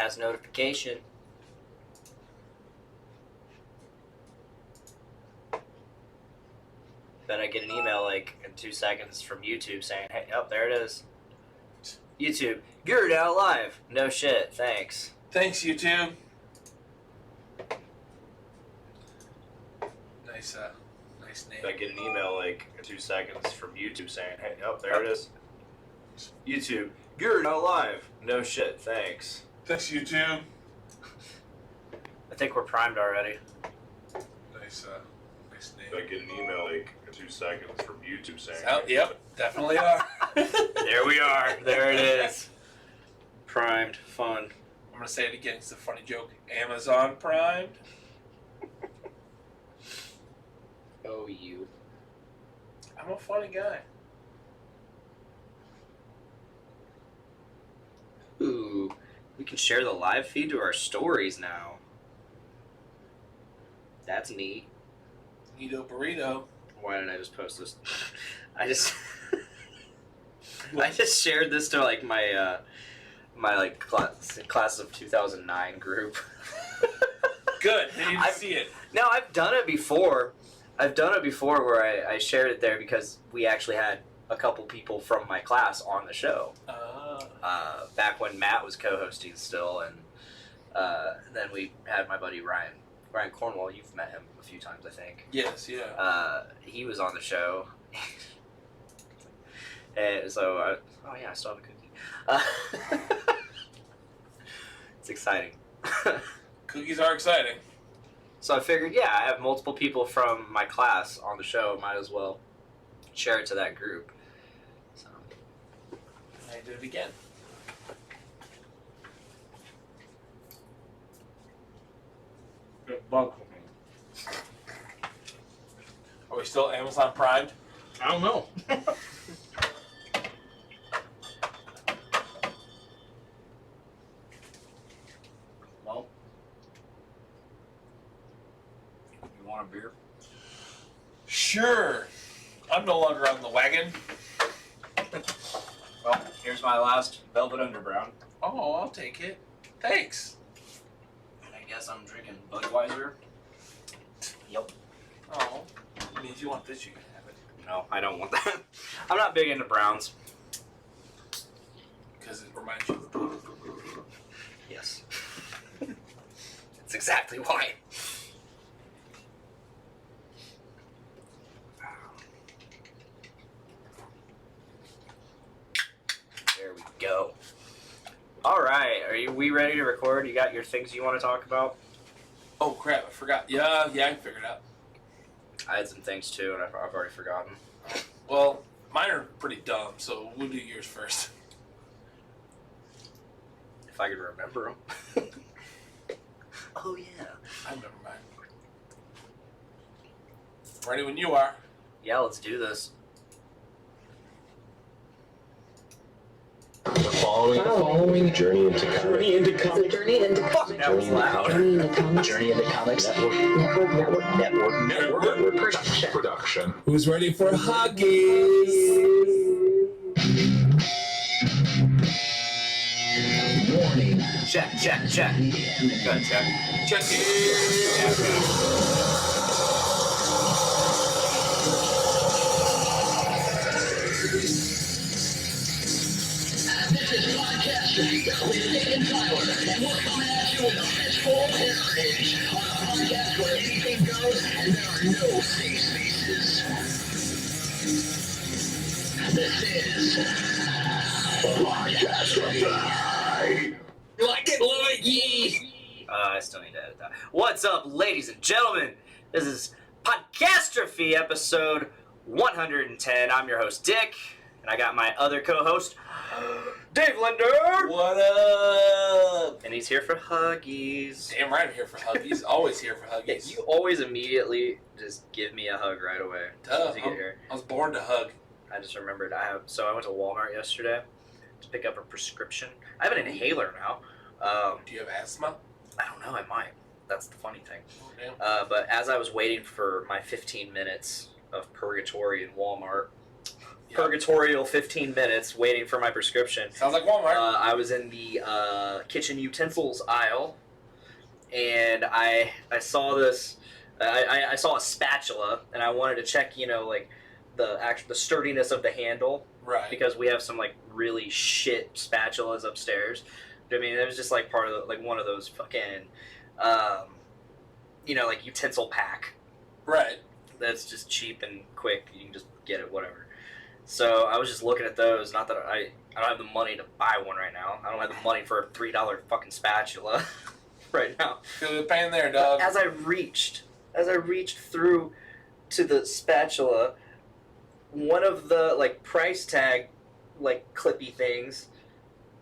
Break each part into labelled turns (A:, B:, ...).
A: SMS notification. Then I get an email like in 2 seconds from YouTube saying, hey, oh, there it is. YouTube, you're now live. No shit, thanks.
B: Thanks, YouTube. Nice name.
A: I get an email like in 2 seconds from YouTube saying, hey, oh, there it is. YouTube, you're now live. No shit, thanks.
B: Thanks, YouTube.
A: I think we're primed already.
B: Nice name.
C: I get an email like in 2 seconds from YouTube saying,
B: Yep, definitely are.
A: There we are. There it is. Primed. Fun.
B: I'm gonna say it again. It's a funny joke. Amazon Prime.
A: Oh, you.
B: I'm a funny guy.
A: Ooh, we can share the live feed to our stories now. That's neat.
B: Neato burrito.
A: Why didn't I just post this? I just shared this to like my my class of 2009 group.
B: Good. Didn't even see it.
A: No, I've done it before. Where I shared it there because we actually had a couple people from my class on the show. Back when Matt was co-hosting still, and then we had my buddy Ryan Cornwall. You've met him a few times, I think.
B: Yes, yeah.
A: He was on the show. And so, oh yeah, I still have a cookie. It's exciting.
B: Cookies are exciting.
A: So I figured, yeah, I have multiple people from my class on the show. Might as well share it to that group. So
B: I did it again.
D: Good bug for me.
B: Are we still Amazon Primed?
D: I don't know. Well, you want a beer?
B: Sure. I'm no longer on the wagon.
D: Well, here's my last Velvet Underground.
B: Oh, I'll take it. Thanks.
D: I guess I'm drinking Budweiser. Yep.
B: Oh, I mean, if you want this, you can have it.
A: no, I don't want that. I'm not big into browns.
B: Because it reminds you of poop.
A: Yes. That's exactly why. There we go. All right, we ready to record? You got your things you want to talk about?
B: Oh, crap, I forgot. Yeah, I can figure it out.
A: I had some things too, and I've already forgotten.
B: Well, mine are pretty dumb, so we'll do yours first.
A: If I could remember them. Oh yeah.
B: I remember mine. Ready when you are.
A: Yeah, let's do this.
E: The following journey into comics.
F: Journey into comics.
A: That was loud.
F: Journey into comics.
E: Journey into comics. Network production.
B: Who's ready for Huggies?
E: Warning.
A: Check. Good, check.
B: Check it.
F: This is Podcast with Nick and Tyler, and we're coming at you with a fistful of heritage on a podcast where anything goes and there are no safe spaces. This is Podcast.
B: You like it? Love it? Yee!
A: I still need to edit that. What's up, ladies and gentlemen? This is Podcastrophe episode 110. I'm your host, Dick, and I got my other co-host, Dave Linder.
B: What up?
A: And he's here for Huggies.
B: Damn right I'm here for Huggies. Always here for
A: Yeah,
B: Huggies.
A: you always immediately just give me a hug right away as soon as you get here.
B: I was born to hug.
A: I just remembered I went to Walmart yesterday to pick up a prescription. I have an inhaler now.
B: Do you have asthma?
A: I don't know, I might. That's the funny thing.
B: Oh, damn.
A: But as I was waiting for my 15 minutes of purgatory in Walmart, purgatorial 15 minutes waiting for my prescription.
B: Sounds like Walmart.
A: I was in the kitchen utensils aisle, and I saw this. I saw a spatula, and I wanted to check, like the sturdiness of the handle,
B: right?
A: Because we have some like really shit spatulas upstairs. I mean, it was just like part of one of those fucking, like utensil pack.
B: Right.
A: That's just cheap and quick. You can just get it, whatever. So I was just looking at those. Not that I don't have the money to buy one right now. I don't have the money for a $3 fucking spatula right now.
B: Feel the pain there, dog.
A: As I reached through to the spatula, one of the like price tag like clippy things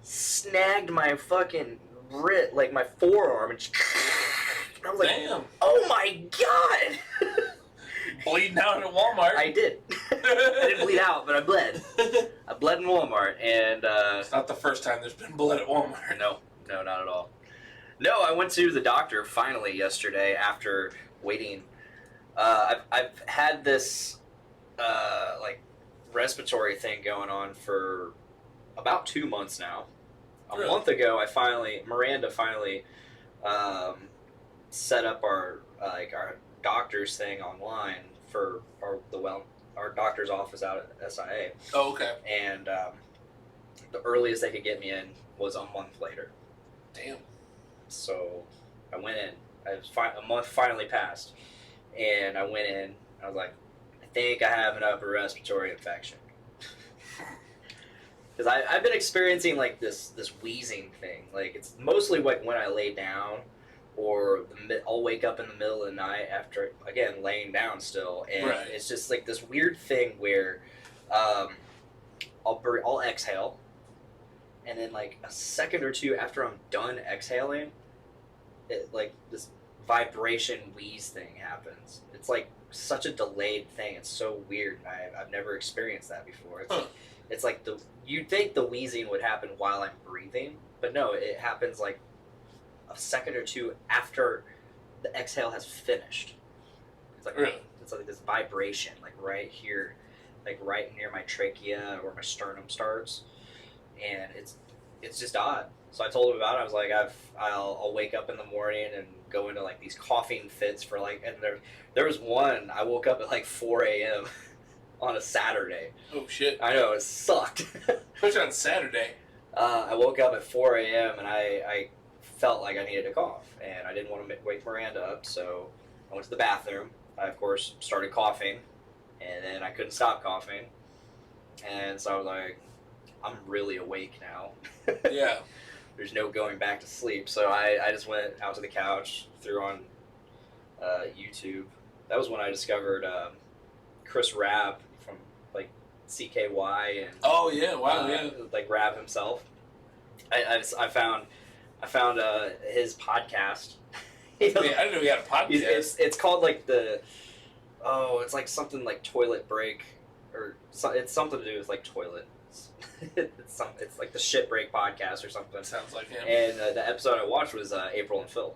A: snagged my fucking wrist, like my forearm, and I was like,
B: damn.
A: Oh my god!
B: Bleeding out at Walmart.
A: I did. I didn't bleed out, but I bled. I bled in Walmart, and
B: it's not the first time there's been blood at Walmart.
A: No, not at all. No, I went to the doctor finally yesterday after waiting. I've had this like respiratory thing going on for about 2 months now. A month ago, Miranda finally set up our doctor's thing online for our doctor's office out at SIA.
B: Oh, okay.
A: And the earliest they could get me in was a month later.
B: Damn.
A: So I went in. A month finally passed, and I went in. I was like, I think I have an upper respiratory infection. Because I've been experiencing like this wheezing thing. Like it's mostly like when I lay down, or I'll wake up in the middle of the night after, again, laying down still. And it's just like this weird thing where I'll exhale, and then like a second or two after I'm done exhaling, like this vibration wheeze thing happens. It's like such a delayed thing. It's so weird. I've never experienced that before. It's like you'd think the wheezing would happen while I'm breathing, but no, it happens like a second or two after the exhale has finished. It's like it's like this vibration, like right here, like right near my trachea where my sternum starts, and it's just odd. So I told him about it. I was like, I'll wake up in the morning and go into like these coughing fits for like, and there was one I woke up at like 4 a.m. on a Saturday.
B: Oh shit!
A: I know, it sucked.
B: Especially on Saturday.
A: I woke up at 4 a.m. and I felt like I needed to cough, and I didn't want to wake Miranda up, so I went to the bathroom. I, of course, started coughing, and then I couldn't stop coughing, and so I was like, I'm really awake now.
B: Yeah.
A: There's no going back to sleep, so I just went out to the couch, threw on YouTube. That was when I discovered Chris Rabb from like CKY and
B: oh yeah, wow, yeah,
A: like Rabb himself. I found his podcast.
B: I didn't know he had a podcast.
A: It's called like it's like something like Toilet Break, or it's something to do with like toilets. It's like the Shit Break podcast or something.
B: Sounds like him.
A: And the episode I watched was April and Phil.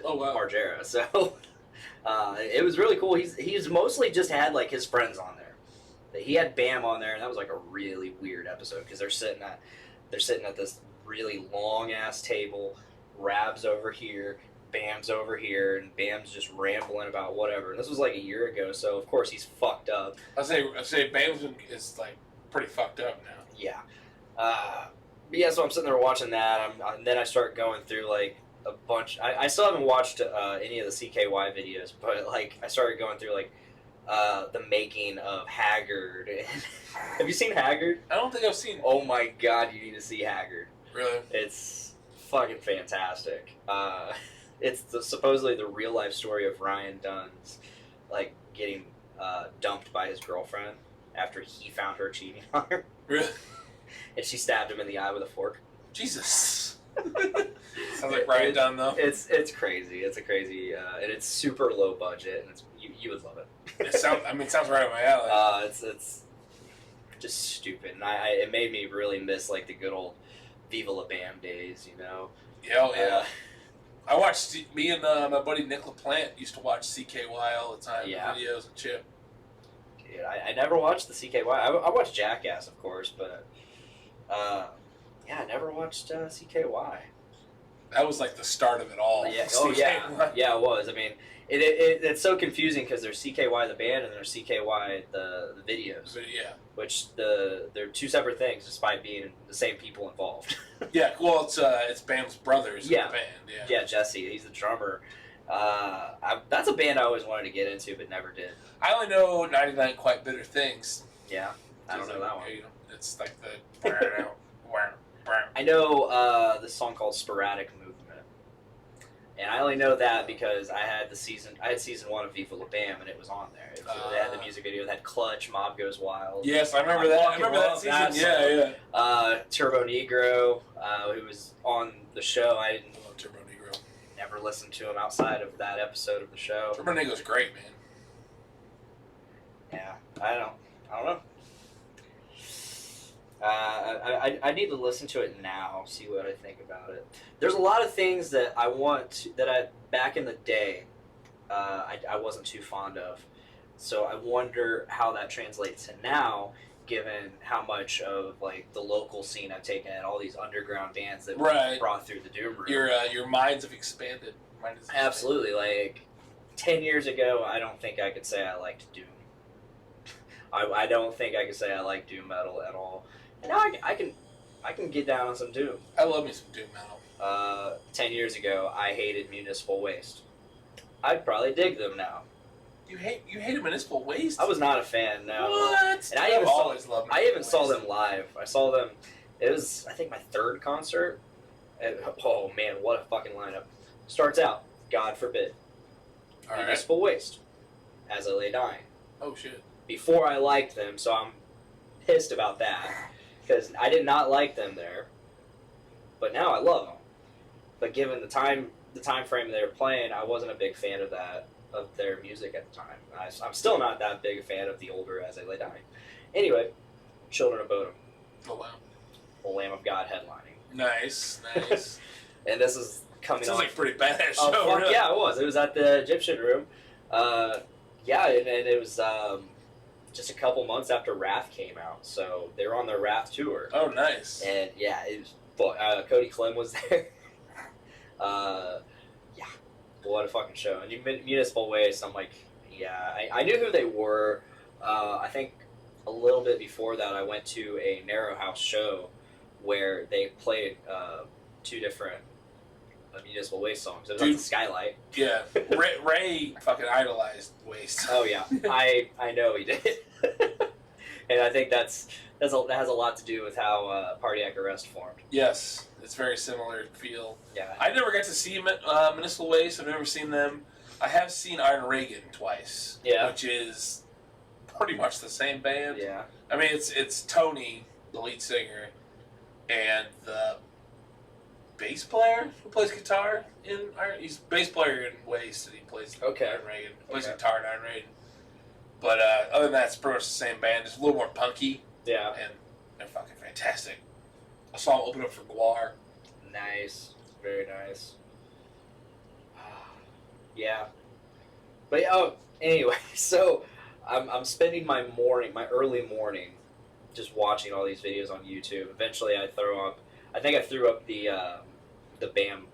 B: Oh wow.
A: Margera. So it was really cool. He's mostly just had like his friends on there. He had Bam on there, and that was like a really weird episode because they're sitting at this really long ass table. Rab's over here, Bam's over here, and Bam's just rambling about whatever. And this was like a year ago, so of course he's fucked up.
B: I say Bam is like pretty fucked up now.
A: Yeah. But yeah, so I'm sitting there watching that, and then I start going through like a bunch. I still haven't watched any of the CKY videos, but like I started going through like the making of Haggard. Have you seen Haggard?
B: I don't think I've seen.
A: Oh my god, you need to see Haggard.
B: Really?
A: It's fucking fantastic. It's supposedly the real life story of Ryan Dunn's like getting dumped by his girlfriend after he found her cheating on her.
B: Really?
A: And she stabbed him in the eye with a fork.
B: Jesus. Sounds like Ryan Dunn though.
A: It's crazy. It's a crazy and it's super low budget, and you would love it.
B: It sounds right up my alley.
A: It's just stupid, and it made me really miss like the good old Viva La Bam days, you know.
B: Yeah. I watched. Me and my buddy Nick LaPlante used to watch CKY all the time.
A: Yeah.
B: Videos and shit.
A: Dude, I never watched the CKY. I watched Jackass, of course, but yeah, I never watched CKY.
B: That was like the start of it all.
A: Yeah.
B: CKY.
A: Oh yeah, yeah, it was. I mean, it's so confusing because there's CKY the band and there's CKY the videos,
B: But yeah.
A: which they're two separate things despite being the same people involved.
B: Yeah, well, it's Bam's brothers
A: Yeah.
B: in the band. Yeah.
A: Yeah, Jesse, he's the drummer. That's a band I always wanted to get into but never did.
B: I only know 99 Quite Bitter Things.
A: Yeah, I don't know that one.
B: You know, it's like the.
A: I know the song called Sporadic Movement, and I only know that because I had season 1 of Viva La Bam, and it was on there. They had the music video that had Clutch, Mob Goes Wild.
B: Yes, I remember that. I remember that season. Yeah.
A: Turbo Negro, who was on the show. I didn't
B: I love Turbo Negro.
A: never listened to him outside of that episode of the show.
B: Turbo Negro's great, man.
A: Yeah, I don't know. I need to listen to it now, see what I think about it. There's a lot of things that back in the day, I wasn't too fond of. So I wonder how that translates to now, given how much of like the local scene I've taken and all these underground bands that we brought through the Doom Room.
B: Your minds have expanded.
A: Absolutely. Like 10 years ago, I don't think I could say I liked Doom. I don't think I could say I like Doom metal at all. And now I can get down on some Doom.
B: I love me some Doom metal.
A: 10 years ago, I hated Municipal Waste. I'd probably dig them now.
B: You hated Municipal Waste?
A: I was not a fan. No.
B: What?
A: And I even saw them live. I saw them. It was I think my third concert. And, oh man, what a fucking lineup! Starts out, God forbid, Municipal Waste, As I Lay Dying.
B: Oh shit.
A: Before I liked them, so I'm pissed about that because I did not like them there, but now I love them. But given the time frame they were playing, I wasn't a big fan of their music at the time. I'm still not that big a fan of the older As I Lay Dying. Anyway, Children of Bodom.
B: Oh wow.
A: The Lamb of God headlining.
B: Nice.
A: And this is coming
B: Sounds
A: on.
B: like a pretty badass
A: Oh
B: show.
A: fuck
B: Really.
A: yeah, it was. It was at the Egyptian Room. Yeah, and it was just a couple months after Wrath came out, so they were on their Wrath tour.
B: Oh nice.
A: And yeah, it was. Cody Clem was there. Yeah, what a fucking show. And Municipal Waste, I'm like, yeah, I knew who they were. I think a little bit before that, I went to a Narrow House show where they played two different Municipal Waste songs. It was on the Skylight.
B: Yeah, Ray fucking idolized Waste.
A: Oh yeah, I know he did. And I think that has a lot to do with how Cardiac Arrest formed.
B: Yes, it's very similar feel.
A: Yeah.
B: I never got to see Municipal Waste. I've never seen them. I have seen Iron Reagan twice.
A: Yeah.
B: Which is pretty much the same band.
A: Yeah.
B: I mean, it's Tony, the lead singer, and the bass player who plays guitar in Iron. He's bass player in Waste, and he plays Iron Reagan. Plays guitar in Iron Reagan. But other than that, it's pretty much the same band. It's a little more punky.
A: Yeah.
B: And they're fucking fantastic. I saw them open up for Guar.
A: Nice. Very nice. Yeah. But anyway, so I'm spending my early morning, just watching all these videos on YouTube. Eventually, I threw up the BAM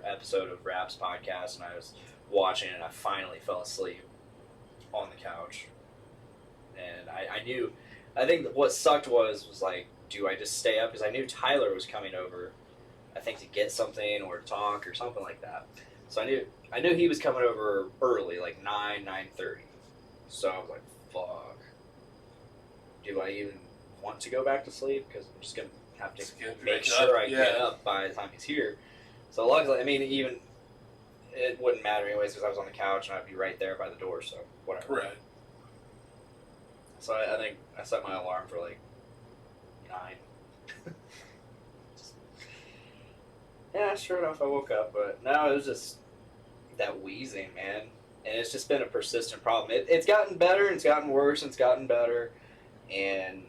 A: episode of Raps podcast, and I was watching it, and I finally fell asleep on the couch. And I knew, I think what sucked was like, do I just stay up? Because I knew Tyler was coming over, I think to get something or talk or something like that. So I knew he was coming over early, like 9:30. So I was like, fuck. Do I even want to go back to sleep? Because I'm just going to have to make sure I get up by the time he's here. So luckily, I mean, even it wouldn't matter anyways because I was on the couch and I'd be right there by the door, so whatever.
B: Right.
A: So I think I set my alarm for like 9. Yeah, sure enough, I woke up, but no, it was just that wheezing, man. And it's just been a persistent problem. It's gotten better, and it's gotten worse, and it's gotten better. And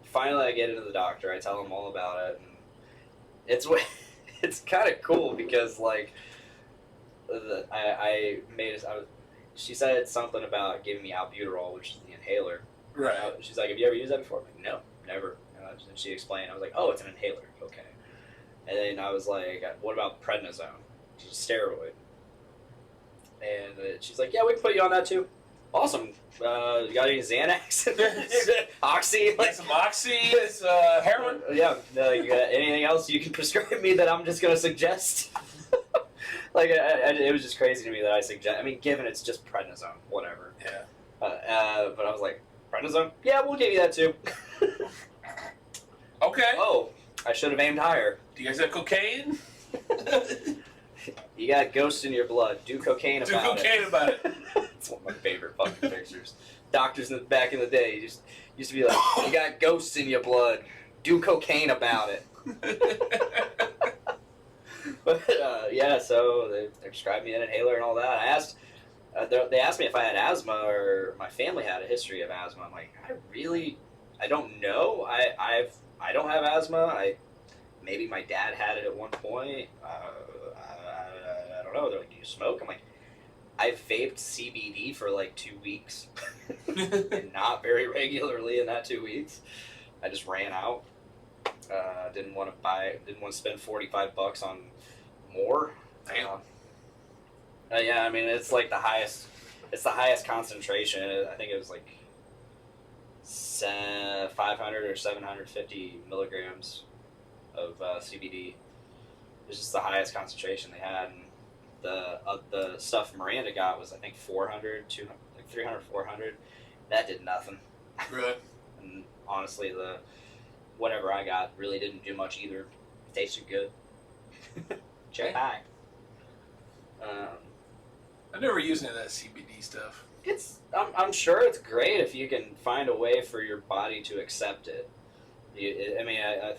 A: finally I get into the doctor, I tell him all about it, and it's kind of cool because, like, she said something about giving me albuterol, which is the inhaler,
B: Right.
A: She's like, have you ever used that before? I'm like, no, never. And she explained. I was like, oh, it's an inhaler. Okay. And then I was like, what about prednisone? Which is a steroid. And she's like, yeah, we can put you on that too. Awesome. You got any Xanax? Oxy?
B: Like some Oxy, heroin?
A: Yeah. You got anything else you can prescribe me that I'm just going to suggest? Like, it was just crazy to me that I suggest. I mean, given it's just prednisone, whatever.
B: Yeah.
A: But I was like, prednisone? Yeah, we'll give you that too.
B: Okay.
A: Oh, I should have aimed higher.
B: Do you guys have cocaine?
A: You got ghosts in your blood. Do cocaine about it.
B: Do cocaine about it.
A: It's one of my favorite fucking pictures. Doctors back in the day used to be like, you got ghosts in your blood. Do cocaine about it. But yeah, so they prescribed me an inhaler and all that. I asked, they asked me if I had asthma or my family had a history of asthma. I'm like, I don't know. I don't have asthma. Maybe my dad had it at one point. I don't know. They're like, do you smoke? I'm like, I vaped CBD for like 2 weeks, and not very regularly in that 2 weeks. I just ran out. Didn't want to spend $45 on more.
B: Damn.
A: Yeah, I mean it's like the highest. It's the highest concentration. I think it was like 500 or 750 milligrams of CBD. It's just the highest concentration they had. And the stuff Miranda got was I think 400, 200, like 300, 400. That did nothing.
B: Really?
A: And honestly, whatever I got really didn't do much either. It tasted good. Check back.
B: I never used any of that CBD stuff.
A: I'm sure it's great if you can find a way for your body to accept it.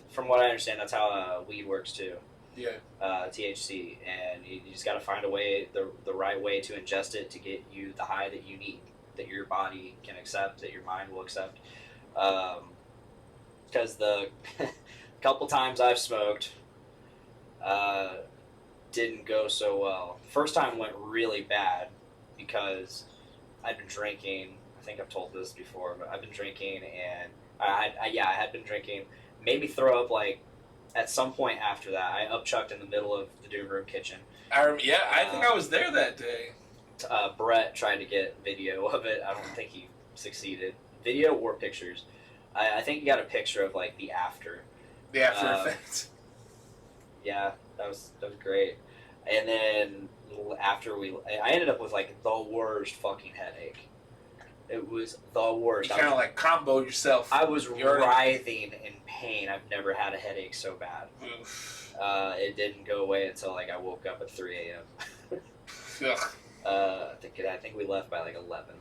A: From what I understand, that's how weed works too.
B: Yeah.
A: THC, and you just got to find a way, the right way to ingest it to get you the high that you need, that your body can accept, that your mind will accept. Because the couple times I've smoked didn't go so well. First time went really bad because I'd been drinking. I think I've told this before, but I've been drinking, and I had been drinking. Made me throw up like at some point after that. I upchucked in the middle of the Doom Room kitchen.
B: I think I was there that day.
A: Brett tried to get video of it. I don't think he succeeded. Video or pictures. I think he got a picture of like the after.
B: The after effects.
A: Yeah, that was great. And then after I ended up with like the worst fucking headache. It was the worst.
B: You kind of like comboed yourself.
A: I was writhing in pain. I've never had a headache so bad.
B: Oof.
A: It didn't go away until like I woke up at 3 a.m. I think we left by like 11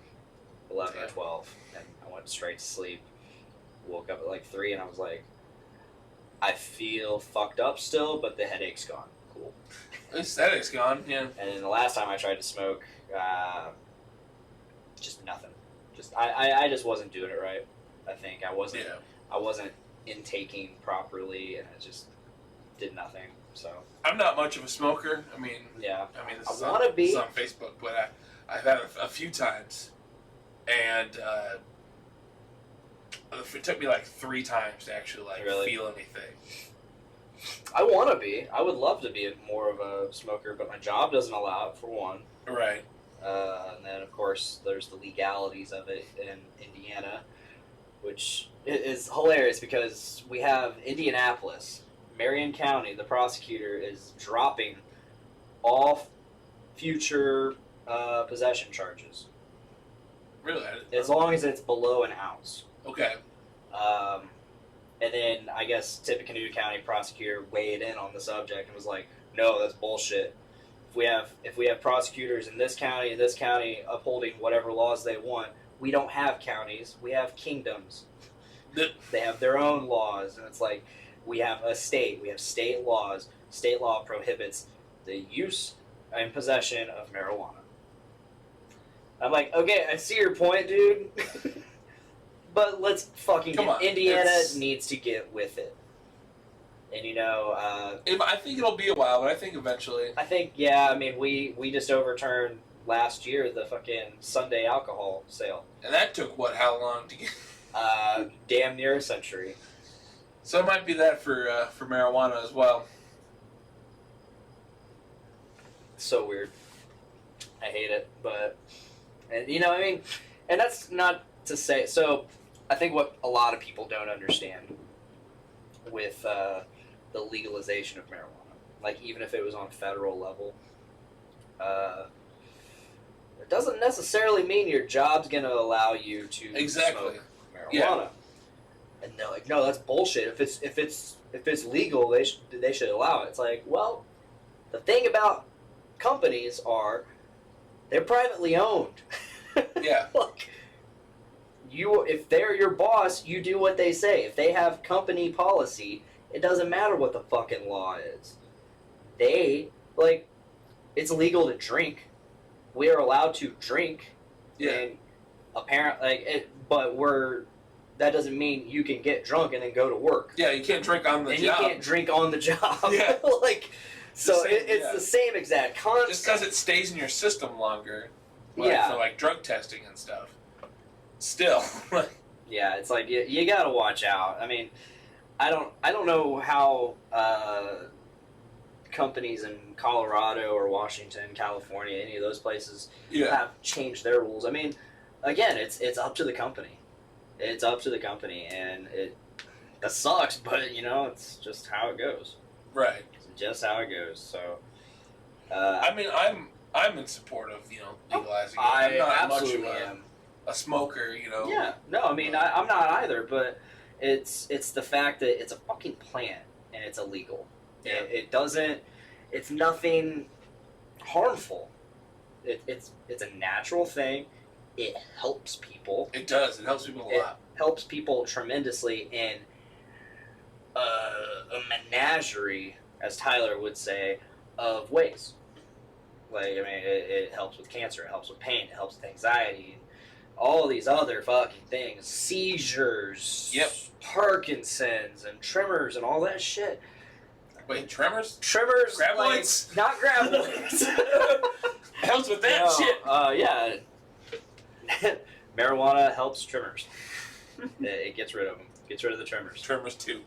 A: or 12, and I went straight to sleep. Woke up at like 3, and I was like, I feel fucked up still, but the headache's gone. Cool.
B: At least the headache's gone, yeah.
A: And then the last time I tried to smoke, just nothing. I just wasn't doing it right. I think I wasn't intaking properly, and it just did nothing. So
B: I'm not much of a smoker.
A: Yeah.
B: This is
A: I
B: this is on Facebook, but I've had it a few times, and it took me like 3 times to actually feel anything.
A: I want to be. I would love to be more of a smoker, but my job doesn't allow it, for one.
B: Right.
A: And then, of course, there's the legalities of it in Indiana, which is hilarious because we have Indianapolis, Marion County, the prosecutor is dropping all future possession charges.
B: Really?
A: As long as it's below an ounce.
B: Okay.
A: And then I guess Tippecanoe County prosecutor weighed in on the subject and was like, no, that's bullshit. If we have prosecutors in this county upholding whatever laws they want, we don't have counties, we have kingdoms. They have their own laws, and it's like we have state laws. State law prohibits the use and possession of marijuana. I'm like, okay, I see your point, dude. But let's fucking Indiana needs to get with it. And
B: I think it'll be a while, but I think eventually.
A: I think, yeah, we just overturned last year, the fucking Sunday alcohol sale.
B: And that took, how long to get?
A: Damn near a century.
B: So it might be that for marijuana as well.
A: So weird. I hate it, but, and you know, I mean, and that's not to say, so I think what a lot of people don't understand with the legalization of marijuana, like even if it was on federal level, it doesn't necessarily mean your job's going to allow you to smoke marijuana. Yeah. And they're like, no, that's bullshit. If it's legal, they should allow it. It's like, well, the thing about companies are they're privately owned.
B: Yeah.
A: Like, if they're your boss, you do what they say. If they have company policy, it doesn't matter what the fucking law is. It's legal to drink. We are allowed to drink.
B: Yeah.
A: And apparently, that doesn't mean you can get drunk and then go to work.
B: Yeah, you can't drink on the job.
A: And you can't drink on the job.
B: Yeah.
A: It's the same exact concept.
B: Just because it stays in your system longer.
A: Yeah.
B: For drug testing and stuff. Still.
A: Yeah, it's like you gotta watch out. I mean, I don't know how companies in Colorado or Washington, California, any of those places have changed their rules. I mean, again, it's up to the company. It's up to the company, and that sucks, but it's just how it goes.
B: Right.
A: It's just how it goes. So,
B: I mean, I'm in support of legalizing.
A: I
B: I'm not
A: absolutely
B: much of
A: am.
B: A smoker,
A: Yeah, no, I mean, I'm not either, but it's the fact that it's a fucking plant and it's illegal.
B: Yeah.
A: It doesn't. It's nothing harmful. It's a natural thing. It helps people.
B: It does. It helps people a lot.
A: It helps people tremendously in a menagerie, as Tyler would say, of ways. Like, I mean, it helps with cancer. It helps with pain. It helps with anxiety. All these other fucking things. Seizures.
B: Yep.
A: Parkinson's and tremors and all that shit.
B: Wait, tremors?
A: Tremors.
B: Graboids?
A: Not graboids.
B: Helps with that shit.
A: Yeah. Marijuana helps tremors. It gets rid of them. Gets rid of the tremors.
B: Tremors too.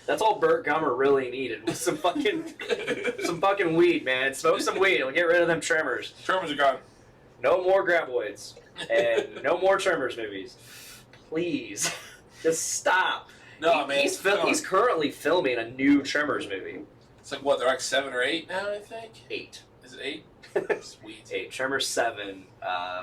A: That's all Burt Gummer really needed was some fucking weed, man. Smoke some weed. It'll get rid of them tremors.
B: Tremors are gone.
A: No more graboids. And no more tremors movies. Please. Just stop.
B: No, man.
A: He's currently filming a new Tremors movie.
B: It's like, what, they're like 7 or 8 now, I think?
A: 8.
B: Is it 8? Sweet.
A: 8. Tremors 7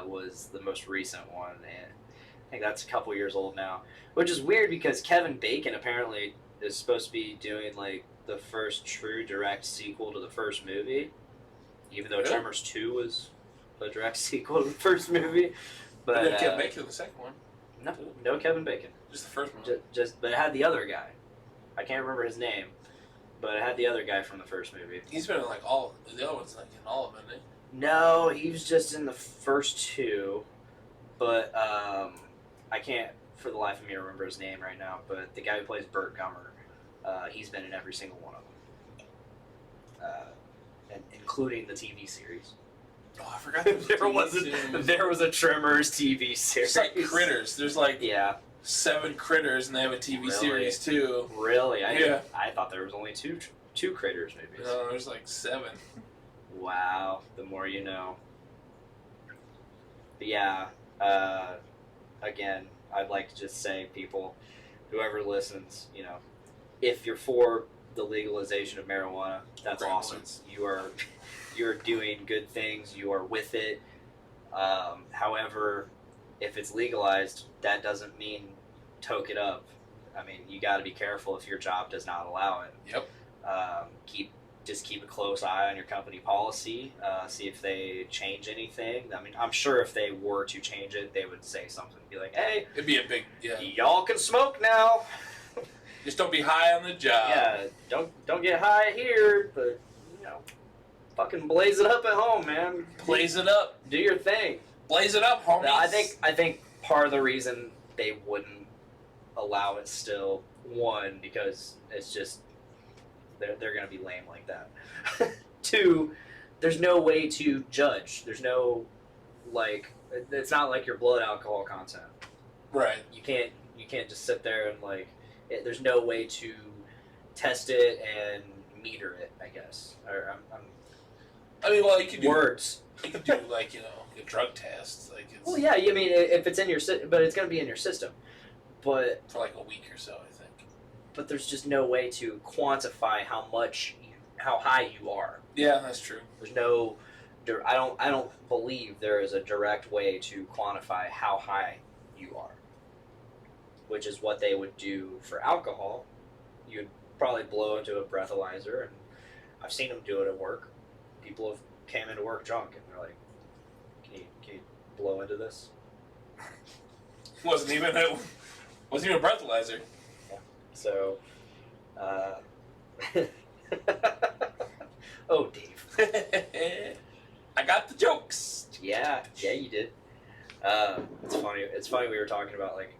A: was the most recent one, and I think that's a couple years old now. Which is weird because Kevin Bacon apparently is supposed to be doing like the first true direct sequel to the first movie, even though Tremors 2 was a direct sequel to the first movie. But
B: Kevin Bacon in the second one.
A: No Kevin Bacon.
B: Just the first one.
A: But it had the other guy. I can't remember his name, but it had the other guy from the first movie.
B: He's been in like all the other ones, like in all of them, isn't he?
A: No, he was just in the first 2, but I can't for the life of me remember his name right now. But the guy who plays Burt Gummer, he's been in every single one of them, and including the TV series.
B: Oh, I forgot
A: there was a Tremors TV series.
B: It's like Critters. There's like 7 Critters, and they have a TV series too.
A: Really? I thought there was only two Critters movies.
B: No, there's like 7.
A: Wow, the more you know. But yeah, again, I'd like to just say, people, whoever listens, if you're for the legalization of marijuana, that's awesome. You're doing good things. You are with it. However, if it's legalized, that doesn't mean toke it up. I mean, you got to be careful if your job does not allow it.
B: Yep.
A: Keep a close eye on your company policy. See if they change anything. I mean, I'm sure if they were to change it, they would say something. Be like, hey,
B: it'd be a big
A: y'all can smoke now.
B: Just don't be high on the job.
A: Yeah, don't get high here, but fucking blaze it up at home, man.
B: Blaze it up.
A: Do your thing.
B: Blaze it up, homies.
A: I think part of the reason they wouldn't allow it still, one, because it's just they're gonna be lame like that. 2, there's no way to judge. There's no, like, it's not like your blood alcohol content.
B: Right.
A: You can't just sit there and, like, there's no way to test it and meter it, I guess. Or
B: I mean, well, you could do
A: words.
B: You could do like a drug test, like it's
A: Well, yeah, I mean, if it's in your but it's going to be in your system. But
B: for like a week or so, I think.
A: But there's just no way to quantify how high you are.
B: Yeah, that's true.
A: There's no. I don't believe there is a direct way to quantify how high you are. Which is what they would do for alcohol. You'd probably blow into a breathalyzer, and I've seen them do it at work. People have came into work drunk, and they're like, "Can you blow into this?"
B: Wasn't even a breathalyzer.
A: Yeah. So, oh, Dave.
B: I got the jokes.
A: Yeah, you did. It's funny. It's funny we were talking about like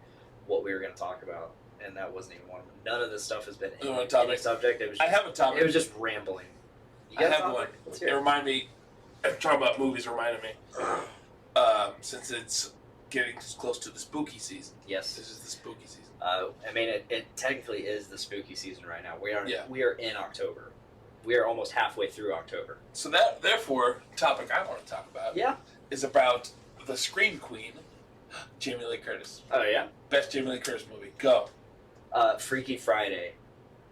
A: what we were going to talk about, and that wasn't even one of them. None of this stuff has been any subject. It was.
B: I have a topic.
A: It was just rambling.
B: I have one. It reminded me. Talking about movies reminded me. Since it's getting close to the spooky season.
A: Yes.
B: This is the spooky season.
A: I mean, it technically is the spooky season right now. We are in October. We are almost halfway through October.
B: So therefore, topic I want to talk about is about the Scream Queen, Jamie Lee Curtis.
A: Oh yeah.
B: Best Jamie Lee Curtis movie. Go.
A: Freaky Friday.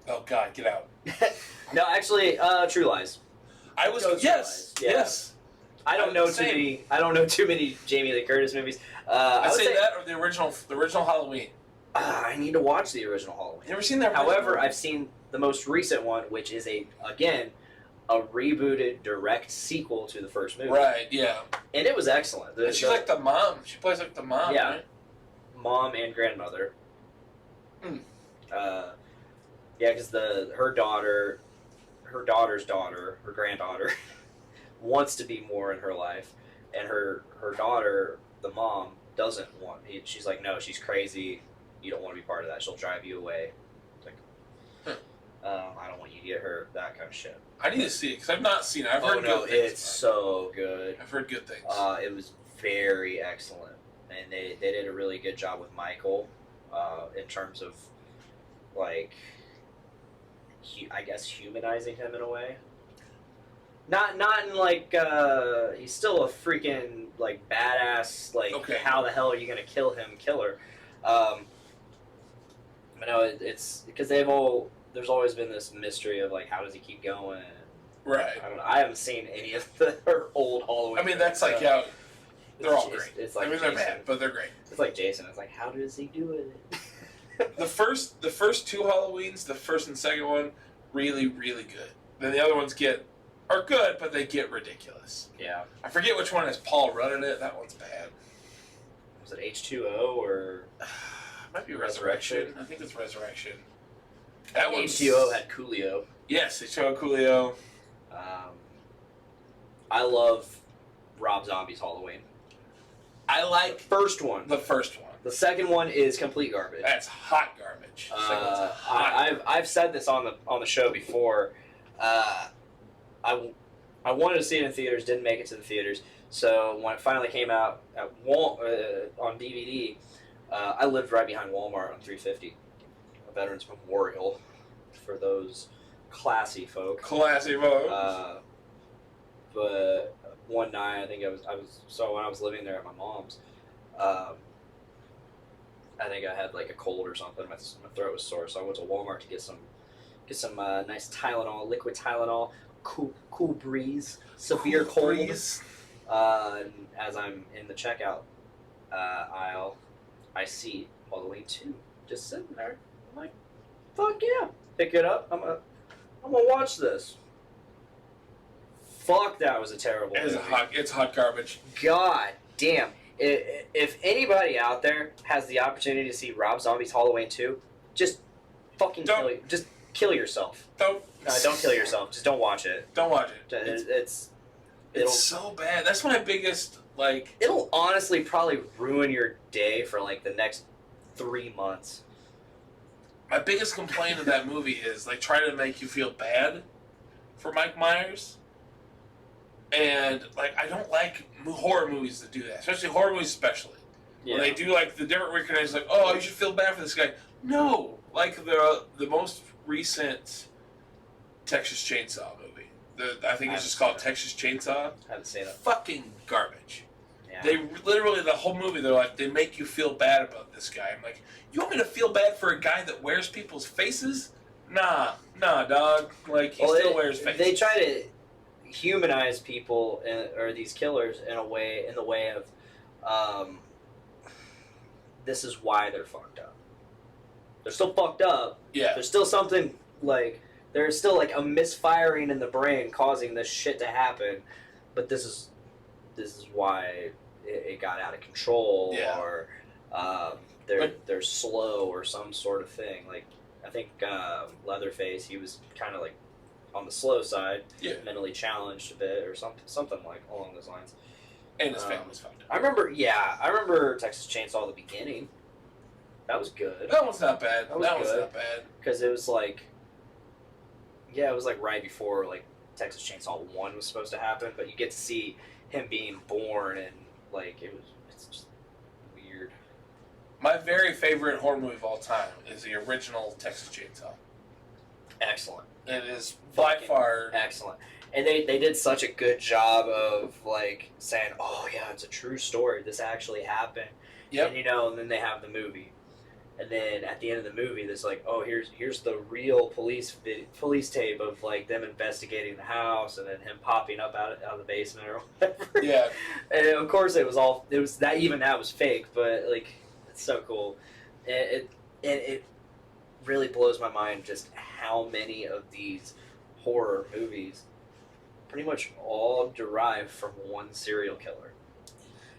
B: Oh God, get out.
A: No, actually, True Lies.
B: I was yes,
A: yeah.
B: yes.
A: I don't know too many Jamie Lee Curtis movies.
B: I'd say that or the original Halloween.
A: I need to watch the original Halloween.
B: You ever seen that?
A: However, I've seen the most recent one, which is a rebooted direct sequel to the first movie.
B: Right. Yeah.
A: And it was excellent.
B: And she's like the mom. She plays like the mom.
A: Yeah.
B: Right?
A: Mom and grandmother.
B: Hmm.
A: Yeah, because her daughter's daughter, her granddaughter, wants to be more in her life, and her daughter, the mom, doesn't want. She's like, no, she's crazy. You don't want to be part of that. She'll drive you away. It's like, I don't want you to get her. That kind of shit.
B: I need to see it because I've not seen it. I've heard good things.
A: It's so good.
B: I've heard good things.
A: It was very excellent, and they did a really good job with Michael, in terms of like, I guess humanizing him in a way. Not in like he's still a freaking like badass, like how the hell are you gonna kill him, killer? But no, it's because there's always been this mystery of like how does he keep going?
B: Right.
A: I don't know. I haven't seen any of her old Halloween.
B: I mean, that's like they're all great.
A: It's like
B: I mean, they're bad, but they're great.
A: It's like Jason. It's like, how does he do it?
B: The first two Halloweens, the first and second one, really, really good. Then the other ones are good, but they get ridiculous.
A: Yeah.
B: I forget which one has Paul Rudd in it. That one's bad.
A: Was it H2O or?
B: Might be Resurrection. I think it's Resurrection. That one.
A: H2O had Coolio.
B: Yes, H2O Coolio.
A: I love Rob Zombie's Halloween.
B: I like
A: the first one. The second one is complete garbage.
B: That's hot garbage.
A: I've said this on the show before. I wanted to see it in theaters, didn't make it to the theaters. So when it finally came out on DVD, I lived right behind Walmart on 350, a Veterans Memorial for those classy folk. But one night, I think when I was living there at my mom's, I think I had like a cold or something. My throat was sore, so I went to Walmart to get some nice Tylenol, liquid Tylenol, cool breeze, severe cold. And as I'm in the checkout aisle, I see Halloween 2 just sitting there. I'm like, fuck yeah, pick it up. I'm gonna watch this. Fuck, that was a terrible movie.
B: It's hot garbage.
A: God damn. If anybody out there has the opportunity to see Rob Zombie's Halloween 2, just fucking kill yourself. Don't kill yourself. Just don't watch it.
B: Don't watch it.
A: It's
B: so bad. That's my biggest, like...
A: It'll honestly probably ruin your day for, like, the next 3 months.
B: My biggest complaint of that movie is, like, trying to make you feel bad for Mike Myers. And like, I don't like horror movies that do that, especially horror movies, especially when they do like the different recreations. Like, oh, you should feel bad for this guy. No, like the most recent Texas Chainsaw movie. I think it's just called Texas Chainsaw.
A: I haven't seen it.
B: Fucking garbage.
A: Yeah.
B: They literally, the whole movie, they're like, they make you feel bad about this guy. I'm like, you want me to feel bad for a guy that wears people's faces? Nah, dog. Like, he still wears faces.
A: They try to humanize people or these killers in the way of this is why they're fucked up. They're still fucked up.
B: Yeah.
A: There's still something like there's still like a misfiring in the brain causing this shit to happen, but this is why it got out of control, or they're slow or some sort of thing. Like I think Leatherface, he was kind of like on the slow side, mentally challenged a bit or something like along those lines.
B: And his family's fucked up.
A: I remember Texas Chainsaw the beginning. That was good.
B: That one's not bad.
A: That was not bad because it was like, it was like right before like Texas Chainsaw 1 was supposed to happen, but you get to see him being born and like it's just weird.
B: My very favorite horror movie of all time is the original Texas Chainsaw.
A: Excellent.
B: It is by far
A: excellent. And they did such a good job of like saying, oh yeah, it's a true story. This actually happened.
B: Yep.
A: And and then they have the movie. And then at the end of the movie, there's like, oh, here's the real police tape of like them investigating the house, and then him popping up out of the basement or whatever.
B: Yeah.
A: And of course, that was fake, but like it's so cool. It really blows my mind just how many of these horror movies pretty much all derive from one serial killer.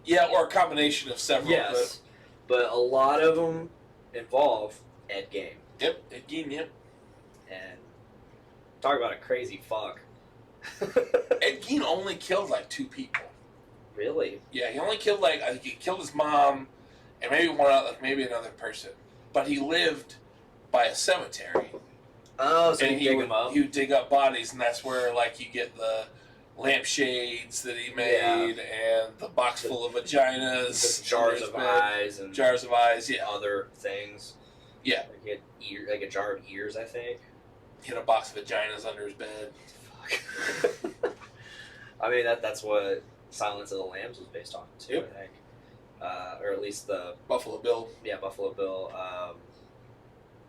B: Yeah, or a combination of several.
A: Yes, but a lot of them involve Ed Gein.
B: Yep, Ed Gein, yep.
A: And talk about a crazy fuck.
B: Ed Gein only killed like 2 people.
A: Really?
B: Yeah, he only killed I think he killed his mom and maybe another person. But he lived by a cemetery.
A: Oh, so he
B: would dig up bodies, and that's where like you get the lampshades that he made and the box full of vaginas,
A: the jars of eyes, other things.
B: Yeah,
A: like he had like a jar of ears, I think.
B: He had a box of vaginas under his bed.
A: Fuck. I mean that's what Silence of the Lambs was based on too.
B: Yep.
A: I think, or at least the
B: Buffalo Bill.
A: Yeah, Buffalo Bill,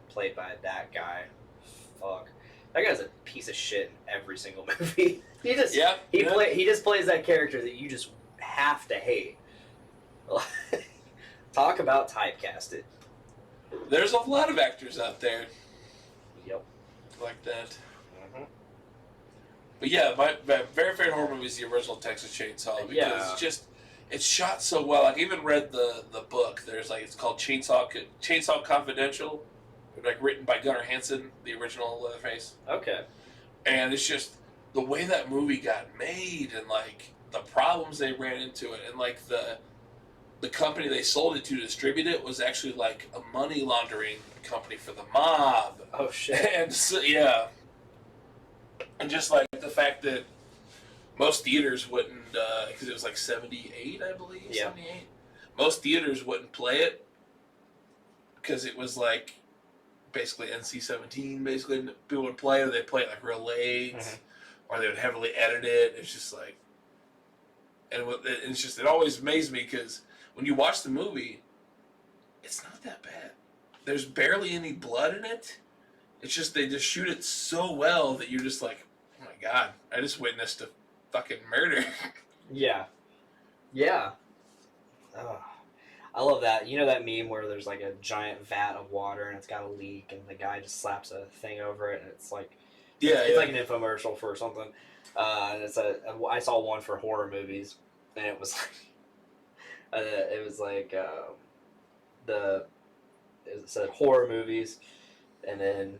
A: played by that guy. Fuck. That guy's a piece of shit in every single movie. He just plays that character that you just have to hate. Talk about typecasted.
B: There's a lot of actors out there.
A: Yep.
B: Like that.
A: Mm-hmm.
B: But yeah, my very favorite horror movie is the original Texas Chainsaw because it's shot so well. Like, I even read the book. There's it's called Chainsaw Confidential. Like written by Gunnar Hansen, the original Leatherface.
A: Okay.
B: And it's just the way that movie got made, and like the problems they ran into it, and like the company they sold it to distribute it was actually like a money laundering company for the mob.
A: Oh shit.
B: And so, and just like the fact that most theaters wouldn't, because it was like 78, I believe.
A: Yeah.
B: 78. Most theaters wouldn't play it because it was like basically NC-17. Basically, people would play it, or they'd play it like real late, or they would heavily edit it. It's just like, and it's just, it always amazed me because when you watch the movie, it's not that bad. There's barely any blood in it. It's just they just shoot it so well that you're just like, oh my god, I just witnessed a fucking murder.
A: Yeah. Yeah. Oh, I love that. You know that meme where there's like a giant vat of water and it's got a leak and the guy just slaps a thing over it and it's like, it's like an infomercial for something. And I saw one for horror movies and it was like, it said horror movies, and then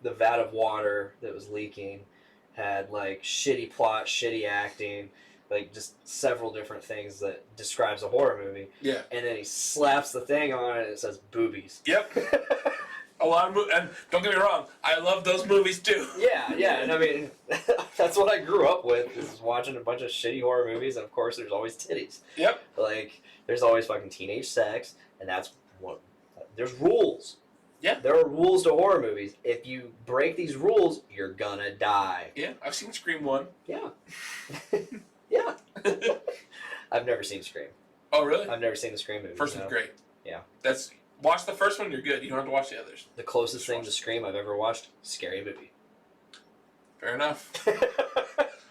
A: the vat of water that was leaking had like shitty plot, shitty acting, like just several different things that describes a horror movie.
B: Yeah.
A: And then he slaps the thing on it and it says boobies.
B: Yep. A lot of and don't get me wrong, I love those movies too.
A: Yeah, and I mean, that's what I grew up with, is watching a bunch of shitty horror movies, and of course there's always titties.
B: Yep.
A: Like, there's always fucking teenage sex, and that's what, there's rules.
B: Yeah.
A: There are rules to horror movies. If you break these rules, you're gonna die.
B: Yeah, I've seen Scream 1.
A: Yeah. Yeah. I've never seen Scream.
B: Oh, really?
A: I've never seen the Scream movie.
B: First one's great.
A: Yeah.
B: Watch the first one, you're good. You don't have to watch the others.
A: The closest thing to Scream I've ever watched, Scary Movie.
B: Fair enough.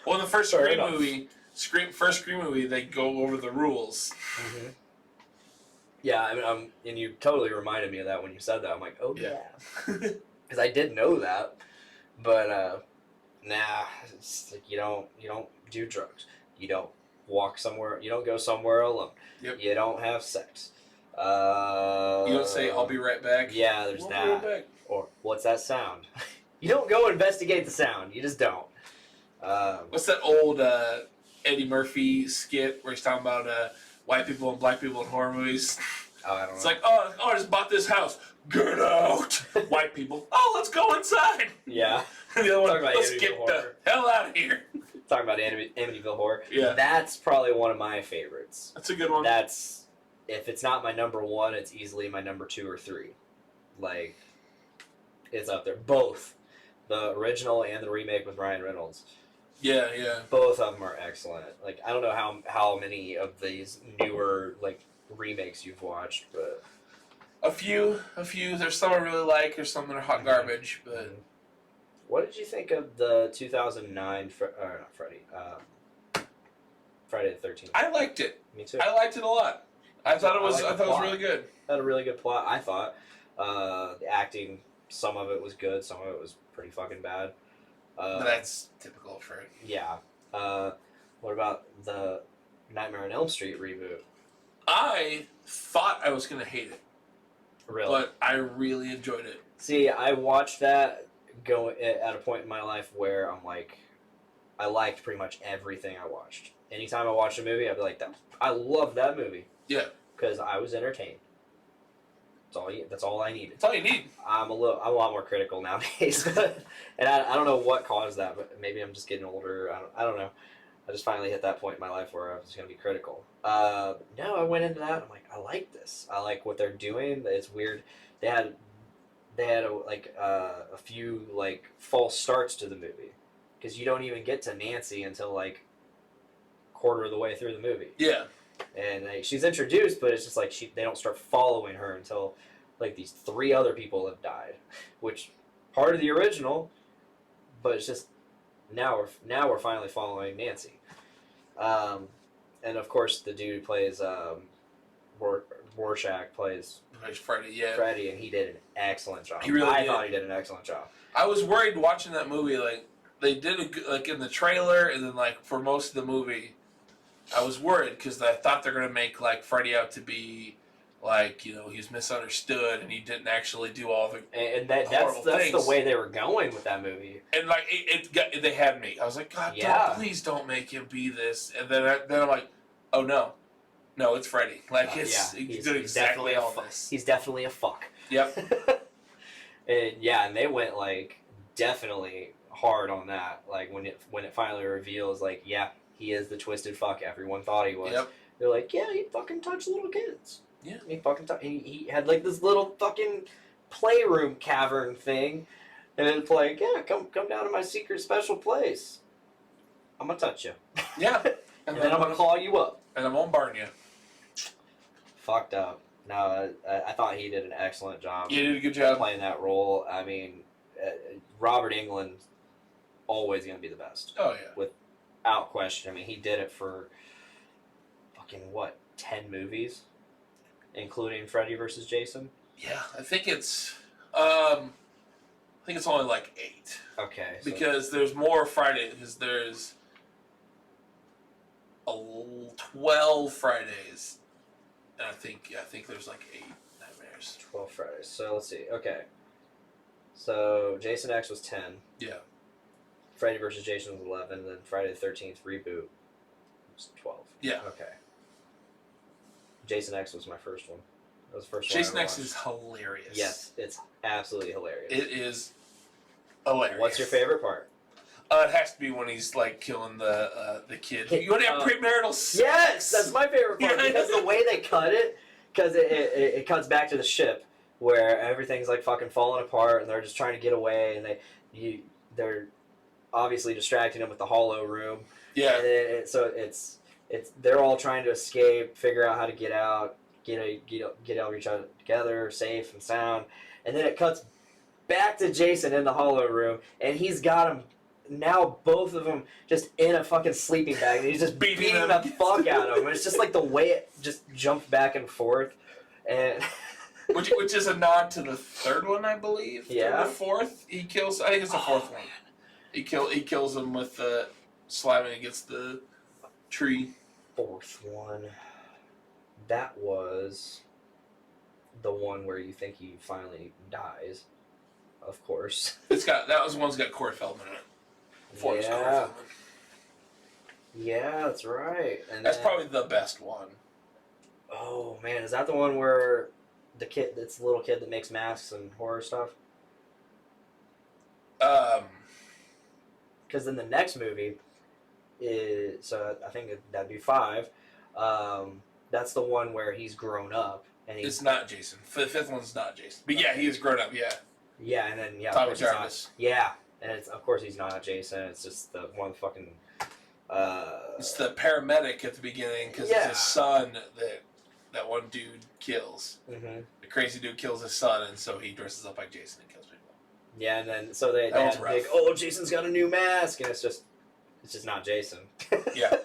B: Well, in the first first Scream movie, they go over the rules.
A: Mm-hmm. Yeah, I mean, and you totally reminded me of that when you said that. I'm like, oh yeah, because I did know that, but nah, it's like you don't do drugs, you don't walk somewhere, you don't go somewhere alone, you don't have sex.
B: You don't say, "I'll be right back."
A: Yeah, there's
B: I'll
A: that.
B: be right back.
A: Or what's that sound? You don't go investigate the sound. You just don't.
B: What's that old Eddie Murphy skit where he's talking about white people and black people in horror movies?
A: Oh, I don't know.
B: It's like, oh, I just bought this house. Get out. White people. Oh, let's go inside.
A: Yeah.
B: And the other one,
A: Talking about
B: let's
A: Amityville
B: get
A: Horror.
B: the hell out of here.
A: Talking about Amityville Horror.
B: Yeah.
A: That's probably one of my favorites.
B: That's a good one.
A: That's, if it's not my number one, it's easily my number 2 or 3. Like, it's up there. Both. The original and the remake with Ryan Reynolds.
B: Yeah.
A: Both of them are excellent. Like, I don't know how many of these newer, like, remakes you've watched, but...
B: A few. There's some I really like. There's some that are hot garbage, but...
A: What did you think of the 2009, Friday the 13th?
B: I liked it.
A: Me too.
B: I liked it a lot. I thought it was really good.
A: Had a really good plot, I thought. The acting, some of it was good, some of it was pretty fucking bad.
B: But that's typical for it.
A: Yeah. What about the Nightmare on Elm Street reboot?
B: I thought I was going to hate it.
A: Really?
B: But I really enjoyed it.
A: See, I watched that go at a point in my life where I'm like, I liked pretty much everything I watched. Anytime I watched a movie, I'd be like, I love that movie.
B: Yeah.
A: Because I was entertained. That's all I needed.
B: That's all you need.
A: I'm a lot more critical nowadays, and I don't know what caused that, but maybe I'm just getting older. I don't know. I just finally hit that point in my life where I was going to be critical. No, I went into that. I'm like, I like this. I like what they're doing. It's weird. They had a few like false starts to the movie because you don't even get to Nancy until like quarter of the way through the movie.
B: Yeah.
A: And she's introduced, but it's just like they don't start following her until like these 3 other people have died, which part of the original, but it's just now we're finally following Nancy, and of course the dude who plays Rorschach plays
B: Freddy, yeah.
A: Freddy, and he did an excellent job.
B: He really
A: I
B: did.
A: thought he did an excellent job.
B: I was worried watching that movie. Like they did like in the trailer, and then like for most of the movie. I was worried because I thought they're going to make like Freddy out to be like, you know, he's misunderstood and he didn't actually do all the
A: that's the way they were going with that movie.
B: And like they had me. I was like, God, please don't make him be this. And then I'm like, oh no, it's Freddy. Like he's doing exactly all this.
A: He's definitely a fuck.
B: Yep.
A: and they went like definitely hard on that. Like when it finally reveals, like he is the twisted fuck everyone thought he was.
B: Yep.
A: They're like, yeah, he fucking touched little kids.
B: Yeah.
A: He fucking he had like this little fucking playroom cavern thing, and it's like, yeah, come down to my secret special place. I'm gonna touch you.
B: Yeah.
A: And then I'm gonna claw you up.
B: And I'm gonna burn you.
A: Fucked up. No, I thought he did an excellent job.
B: You did a good job
A: playing that role. I mean, Robert Englund, always gonna be the best.
B: Oh yeah.
A: Without question. I mean, he did it for fucking 10 movies, including Freddy vs. Jason.
B: Yeah, I think it's only like 8.
A: Okay. So
B: because there's more Fridays. Because there's 12 Fridays, and I think there's like 8 Nightmares.
A: 12 Fridays. So let's see. Okay. So Jason X was 10.
B: Yeah.
A: Freddy vs. Jason was 11. Then Friday the 13th reboot was 12.
B: Yeah.
A: Okay. Jason X was my first one. That was the first
B: Jason
A: one I
B: X
A: watched.
B: is hilarious.
A: Yes, it's absolutely hilarious.
B: It is hilarious.
A: What's your favorite part?
B: It has to be when he's like killing the kid. You want to have premarital sex?
A: Yes, that's my favorite part because the way they cut it, because it cuts back to the ship where everything's like fucking falling apart and they're just trying to get away and they're obviously distracting him with the hollow room.
B: Yeah.
A: And so it's they're all trying to escape, figure out how to get out, get each other together, safe and sound, and then it cuts back to Jason in the hollow room, and he's got him. Now both of them just in a fucking sleeping bag, and he's just beating the fuck out of him. It's just like the way it just jumped back and forth, and
B: which is a nod to the third one, I believe.
A: Yeah.
B: Or the fourth, he kills. I think it's the fourth one. He kills him with slamming against the tree.
A: Fourth one. That was the one where you think he finally dies. Of course.
B: That was the one's got Corey Feldman in it. Corey Feldman.
A: Yeah, that's right. And
B: that's probably the best one.
A: Oh man, is that the one where it's the little kid that makes masks and horror stuff? Because then the next movie is, so I think that'd be 5. That's the one where he's grown up and
B: it's not Jason. The fifth one's not Jason, but yeah, he is grown up. Yeah.
A: Yeah, and then
B: Tommy Jarvis.
A: Yeah, and of course he's not Jason. It's just the one fucking.
B: It's the paramedic at the beginning because it's his son that one dude kills.
A: Mm-hmm.
B: The crazy dude kills his son, and so he dresses up like Jason and kills people.
A: Yeah, and then so they have big, oh, Jason's got a new mask, and it's just not Jason.
B: Yeah,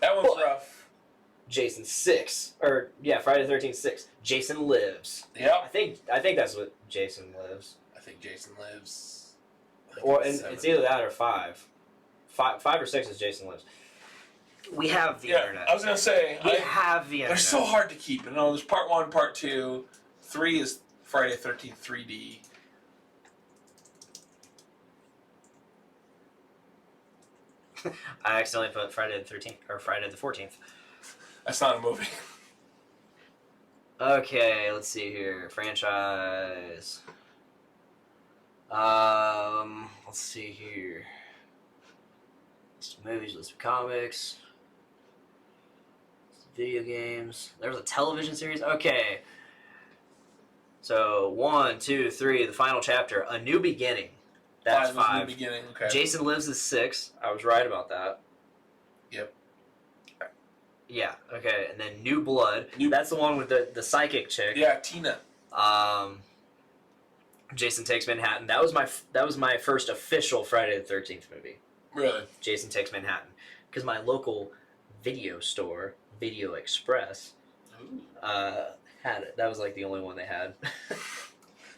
B: that one's rough.
A: Jason 6, or Friday the 13th 6. Jason Lives.
B: Yeah,
A: I think that's what Jason Lives.
B: I think Jason Lives.
A: It's either that or 5. 5 or 6 is Jason Lives. We have the internet.
B: I was gonna say
A: we have the internet.
B: They're so hard to keep. You know, there's part 1, part 2, 3 is Friday the 13th 3D.
A: I accidentally put Friday the 13th or Friday the 14th.
B: That's not a movie.
A: Okay, let's see here. Franchise. Let's see here. List of movies, list of comics, list of video games. There was a television series. Okay. So 1, 2, 3. The final chapter. A New Beginning. That's 5.
B: New Beginning. Okay.
A: Jason Lives is 6. I was right about that.
B: Yep.
A: Yeah. Okay. And then New Blood. That's the one with the psychic chick.
B: Yeah, Tina.
A: Jason Takes Manhattan. That was my first official Friday the 13th movie.
B: Really?
A: Jason Takes Manhattan. Because my local video store, Video Express, had it. That was like the only one they had.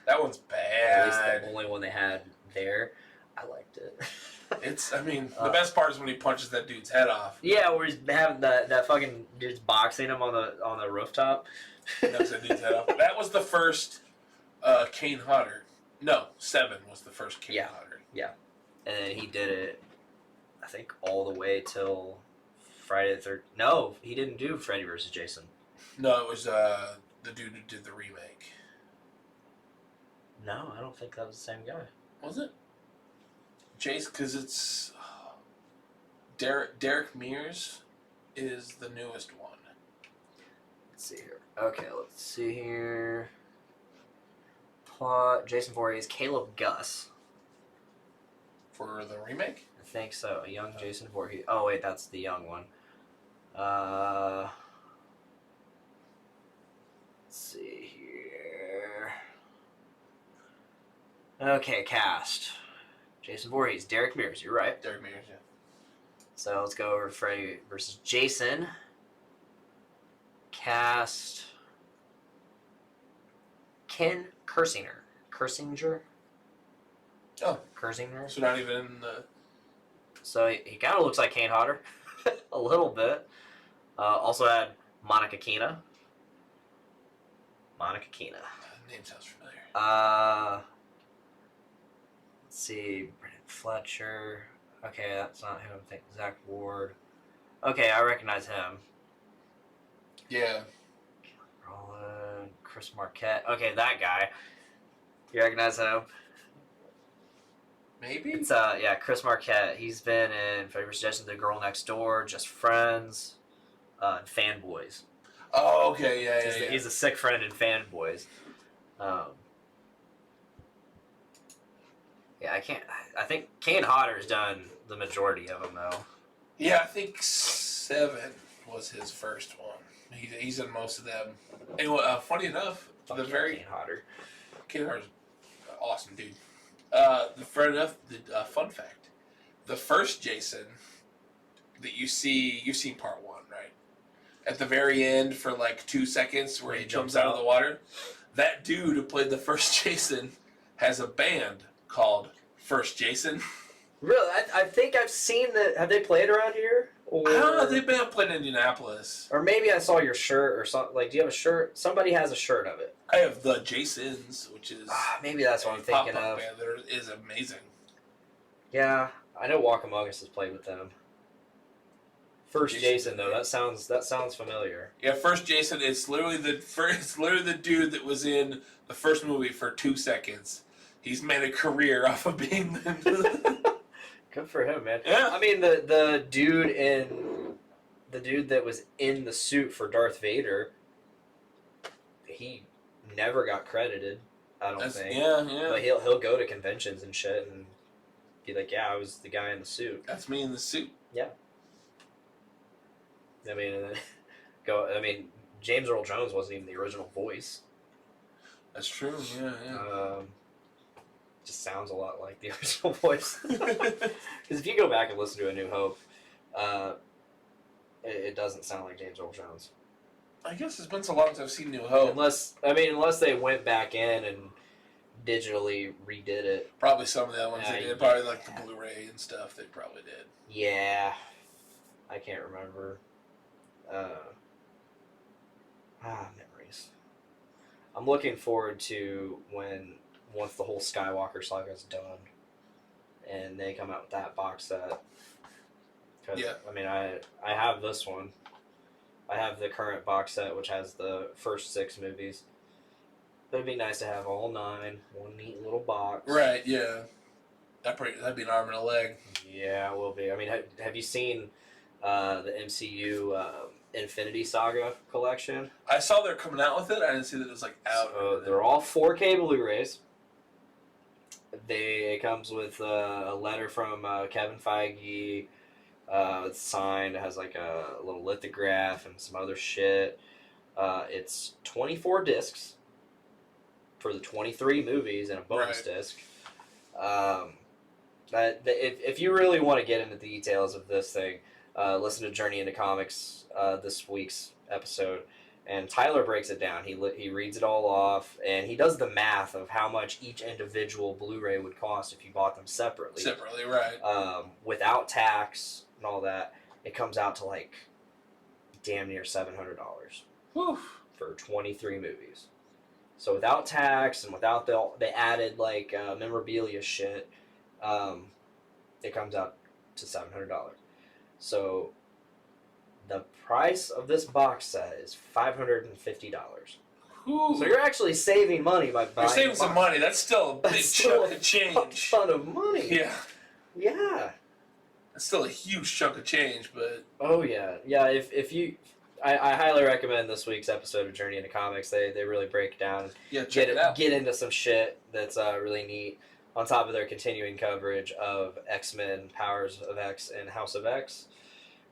B: That one's bad.
A: At least the only one they had there. I liked it.
B: The best part is when he punches that dude's head off.
A: Yeah, where he's having that fucking dude's boxing him on the rooftop.
B: Knocks that dude's head off. That was the first Kane Hodder. No, 7 was the first Kane Hodder.
A: Yeah. And then he did it, I think, all the way till Friday the 13th. No, he didn't do Freddy vs. Jason.
B: No, it was the dude who did the remake.
A: No, I don't think that was the same guy.
B: Was it? Jason, because it's Derek Mears is the newest one.
A: Let's see here. Okay, let's see here. Plot: Jason Voorhees, Caleb Gus.
B: For the remake?
A: I think so. A young Jason Voorhees. Oh wait, that's the young one. Let's see here. Okay, cast. Jason Voorhees, Derek Mears. You're right.
B: Derek Mears, yeah.
A: So let's go over Freddy versus Jason. Cast. Ken Kersinger.
B: Oh.
A: Kersinger.
B: So not even in the...
A: So he kind of looks like Kane Hodder. A little bit. Also had Monica Keena.
B: Name sounds familiar.
A: Let's see. Brendan Fletcher. Okay, that's not him. I think Zach Ward. Okay, I recognize him.
B: Yeah.
A: Rollins. Chris Marquette. Okay, that guy. You recognize him?
B: Maybe?
A: It's Chris Marquette. He's been in Favor Suggestions, The Girl Next Door, Just Friends, and Fanboys.
B: Oh, okay, yeah.
A: He's a sick friend in Fanboys. I think Kane Hodder's done the majority of them though.
B: Yeah, I think 7 was his first one. He's in most of them. Anyway, funny enough,
A: Kane Hodder.
B: Kane Hodder's an awesome dude. Fun fact: the first Jason that you've seen part 1, right? At the very end, for like 2 seconds, where he jumps out of the water. That dude who played the first Jason has a band called First Jason.
A: Really, I think I've seen that. Have they played around here? Or...
B: I don't know. They've been playing in Indianapolis.
A: Or maybe I saw your shirt or something. Like, do you have a shirt? Somebody has a shirt of it.
B: I have the Jasons, which is
A: maybe that's what I'm thinking of.
B: Band that is amazing.
A: Yeah, I know Walk Among Us has played with them. First Jason though, that sounds familiar.
B: Yeah, First Jason. It's literally the dude that was in the first movie for 2 seconds. He's made a career off of being.
A: Good for him, man.
B: Yeah.
A: I mean, the dude that was in the suit for Darth Vader, he never got credited. I don't think.
B: Yeah.
A: But he'll go to conventions and shit and be like, "Yeah, I was the guy in the suit."
B: That's me in the suit.
A: Yeah. I mean, and then James Earl Jones wasn't even the original voice.
B: That's true. Yeah.
A: Just sounds a lot like the original voice. Because if you go back and listen to A New Hope, it doesn't sound like James Earl Jones.
B: I guess it's been so long since I've seen New Hope.
A: Unless they went back in and digitally redid it.
B: Probably some of the other ones they did. Probably like the Blu-ray and stuff. They probably did.
A: Yeah, I can't remember. Memories. I'm looking forward to once the whole Skywalker saga is done, and they come out with that box set.
B: Yeah.
A: I mean, I have this one. I have the current box set, which has the first 6 movies. But it'd be nice to have all 9, one neat little box.
B: Right. Yeah. That'd be an arm and a leg.
A: Yeah, it will be. I mean, have you seen the MCU Infinity Saga collection?
B: I saw they're coming out with it. I didn't see that it was like out.
A: So they're all 4K Blu-rays. It comes with a letter from Kevin Feige. It's signed. It has like a little lithograph and some other shit. It's 24 discs for the 23 movies and a bonus disc. If you really want to get into the details of this thing, listen to Journey into Comics, this week's episode, and Tyler breaks it down. He reads it all off, and he does the math of how much each individual Blu-ray would cost if you bought them separately.
B: Separately, right.
A: Without tax and all that, it comes out to like damn near $700 for 23 movies. So without tax and without the added like memorabilia shit, it comes out to $700. So the price of this box set is $550. So you're actually saving money by buying.
B: You're saving some money. That's still a big chunk of change.
A: Ton of money.
B: Yeah.
A: Yeah.
B: That's still a huge chunk of change, but.
A: Oh yeah, yeah. If you, I highly recommend this week's episode of Journey into Comics. They really break down.
B: Yeah, check it out.
A: Get into some shit that's really neat. On top of their continuing coverage of X-Men, Powers of X, and House of X,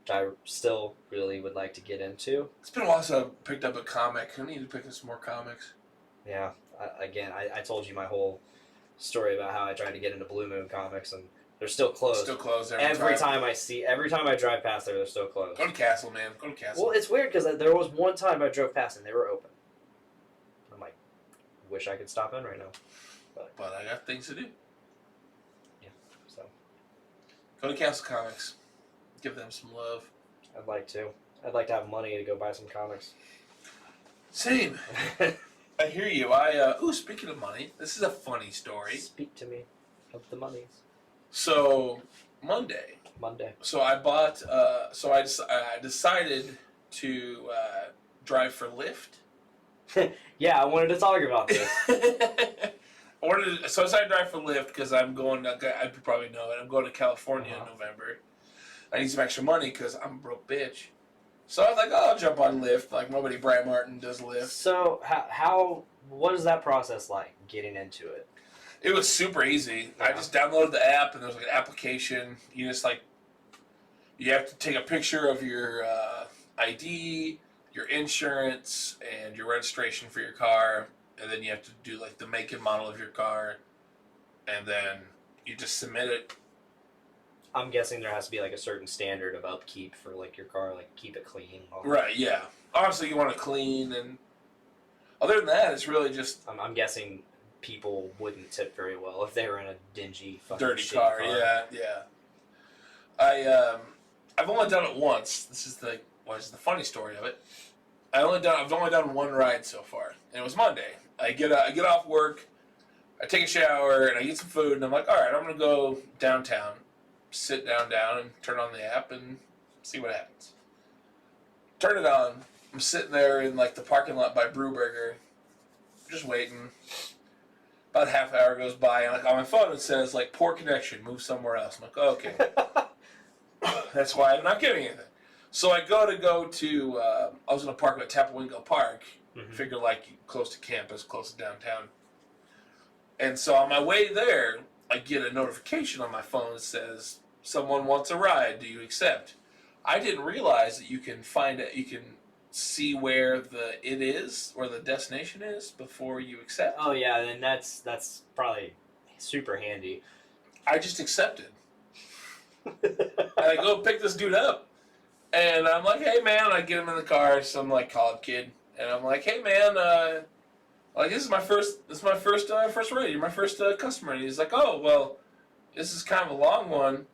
A: which I still really would like to get into.
B: It's been a while since I picked up a comic. I need to pick up some more comics.
A: Yeah. I told you my whole story about how I tried to get into Blue Moon Comics, and they're still closed.
B: Still closed
A: every time I drive past there, they're still closed.
B: Go to Castle, man. Go to Castle.
A: Well, it's weird because there was one time I drove past and they were open. I'm like, wish I could stop in right now.
B: But I got things to do.
A: Yeah, so.
B: Go to Castle Comics. Give them some love.
A: I'd like to. I'd like to have money to go buy some comics.
B: Same. I hear you. Speaking of money, this is a funny story.
A: Speak to me of the monies.
B: So, Monday. So I bought, I decided to drive for Lyft
A: Yeah, I wanted to talk about this.
B: So I decided to drive for Lyft because I'm going. I probably know it. I'm going to California in November. I need some extra money because I'm a broke bitch. So I was like, oh, I'll jump on Lyft. Like my buddy Brian Martin does Lyft.
A: So what is that process like, getting into it?
B: It was super easy.
A: Yeah.
B: I just downloaded the app, and there's like an application. You just you have to take a picture of your ID, your insurance, and your registration for your car, and then you have to do like the make and model of your car, and then you just submit it.
A: I'm guessing there has to be like a certain standard of upkeep for like your car, like keep it clean.
B: Right, yeah. Obviously, you want to clean, and other than that, it's really just
A: I'm guessing people wouldn't tip very well if they were in a dingy, fucking
B: dirty
A: shitty
B: car. Yeah. I've only done it once. This is the funny story of it. I've only done one ride so far, and it was Monday. I get off work, I take a shower, and I get some food, and I'm like, all right, I'm gonna go downtown, sit down, and turn on the app and see what happens. Turn it on. I'm sitting there in like the parking lot by Brewburger, just waiting. About a half hour goes by, and like on my phone it says like poor connection, move somewhere else. I'm like, oh, okay. That's why I'm not getting anything. So I go to I was gonna park at Tapawingo Park. Figure like close to campus, close to downtown. And so on my way there, I get a notification on my phone that says someone wants a ride. Do you accept? I didn't realize that you can see where the destination is before you accept.
A: Oh yeah, then that's probably super handy.
B: I just accepted. And I go pick this dude up, and I'm like, "Hey man," I get him in the car, some like college kid, and I'm like, "Hey man, like this is my first ride. You're my first customer." And he's like, "Oh well, this is kind of a long one."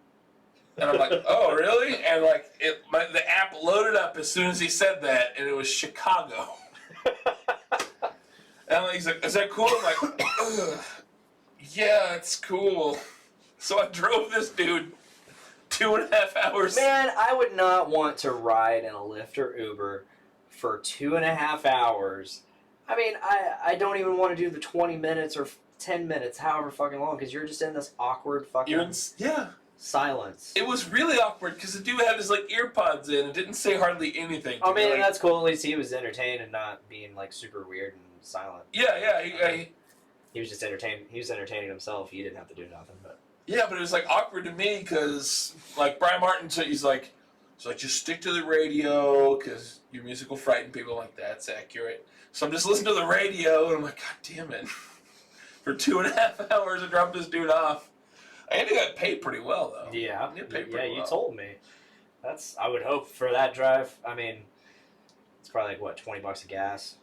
B: And I'm like, "Oh really?" And like the app loaded up as soon as he said that, and it was Chicago. And he's like, "Is that cool?" I'm like, ugh. "Yeah, it's cool." So I drove this dude 2.5 hours.
A: Man, I would not want to ride in a Lyft or Uber for 2.5 hours. I mean, I don't even want to do the 20 minutes or 10 minutes, however fucking long, because you're just in this awkward fucking silence.
B: It was really awkward because the dude had his like earpods in and didn't say hardly anything.
A: I mean, that's cool. At least he was entertained and not being like super weird and silent.
B: Yeah.
A: He was just entertained. He was entertaining himself. He didn't have to do nothing, but.
B: Yeah, but it was like awkward to me because like Brian Martin said, he's like, just stick to the radio because your music will frighten people. I'm like, that's accurate. So I'm just listening to the radio and I'm like, God damn it! For 2.5 hours I dropped this dude off. I ended up got paid pretty well though.
A: Yeah,
B: you
A: told me. I would hope for that drive. I mean, it's probably like what, $20 of gas.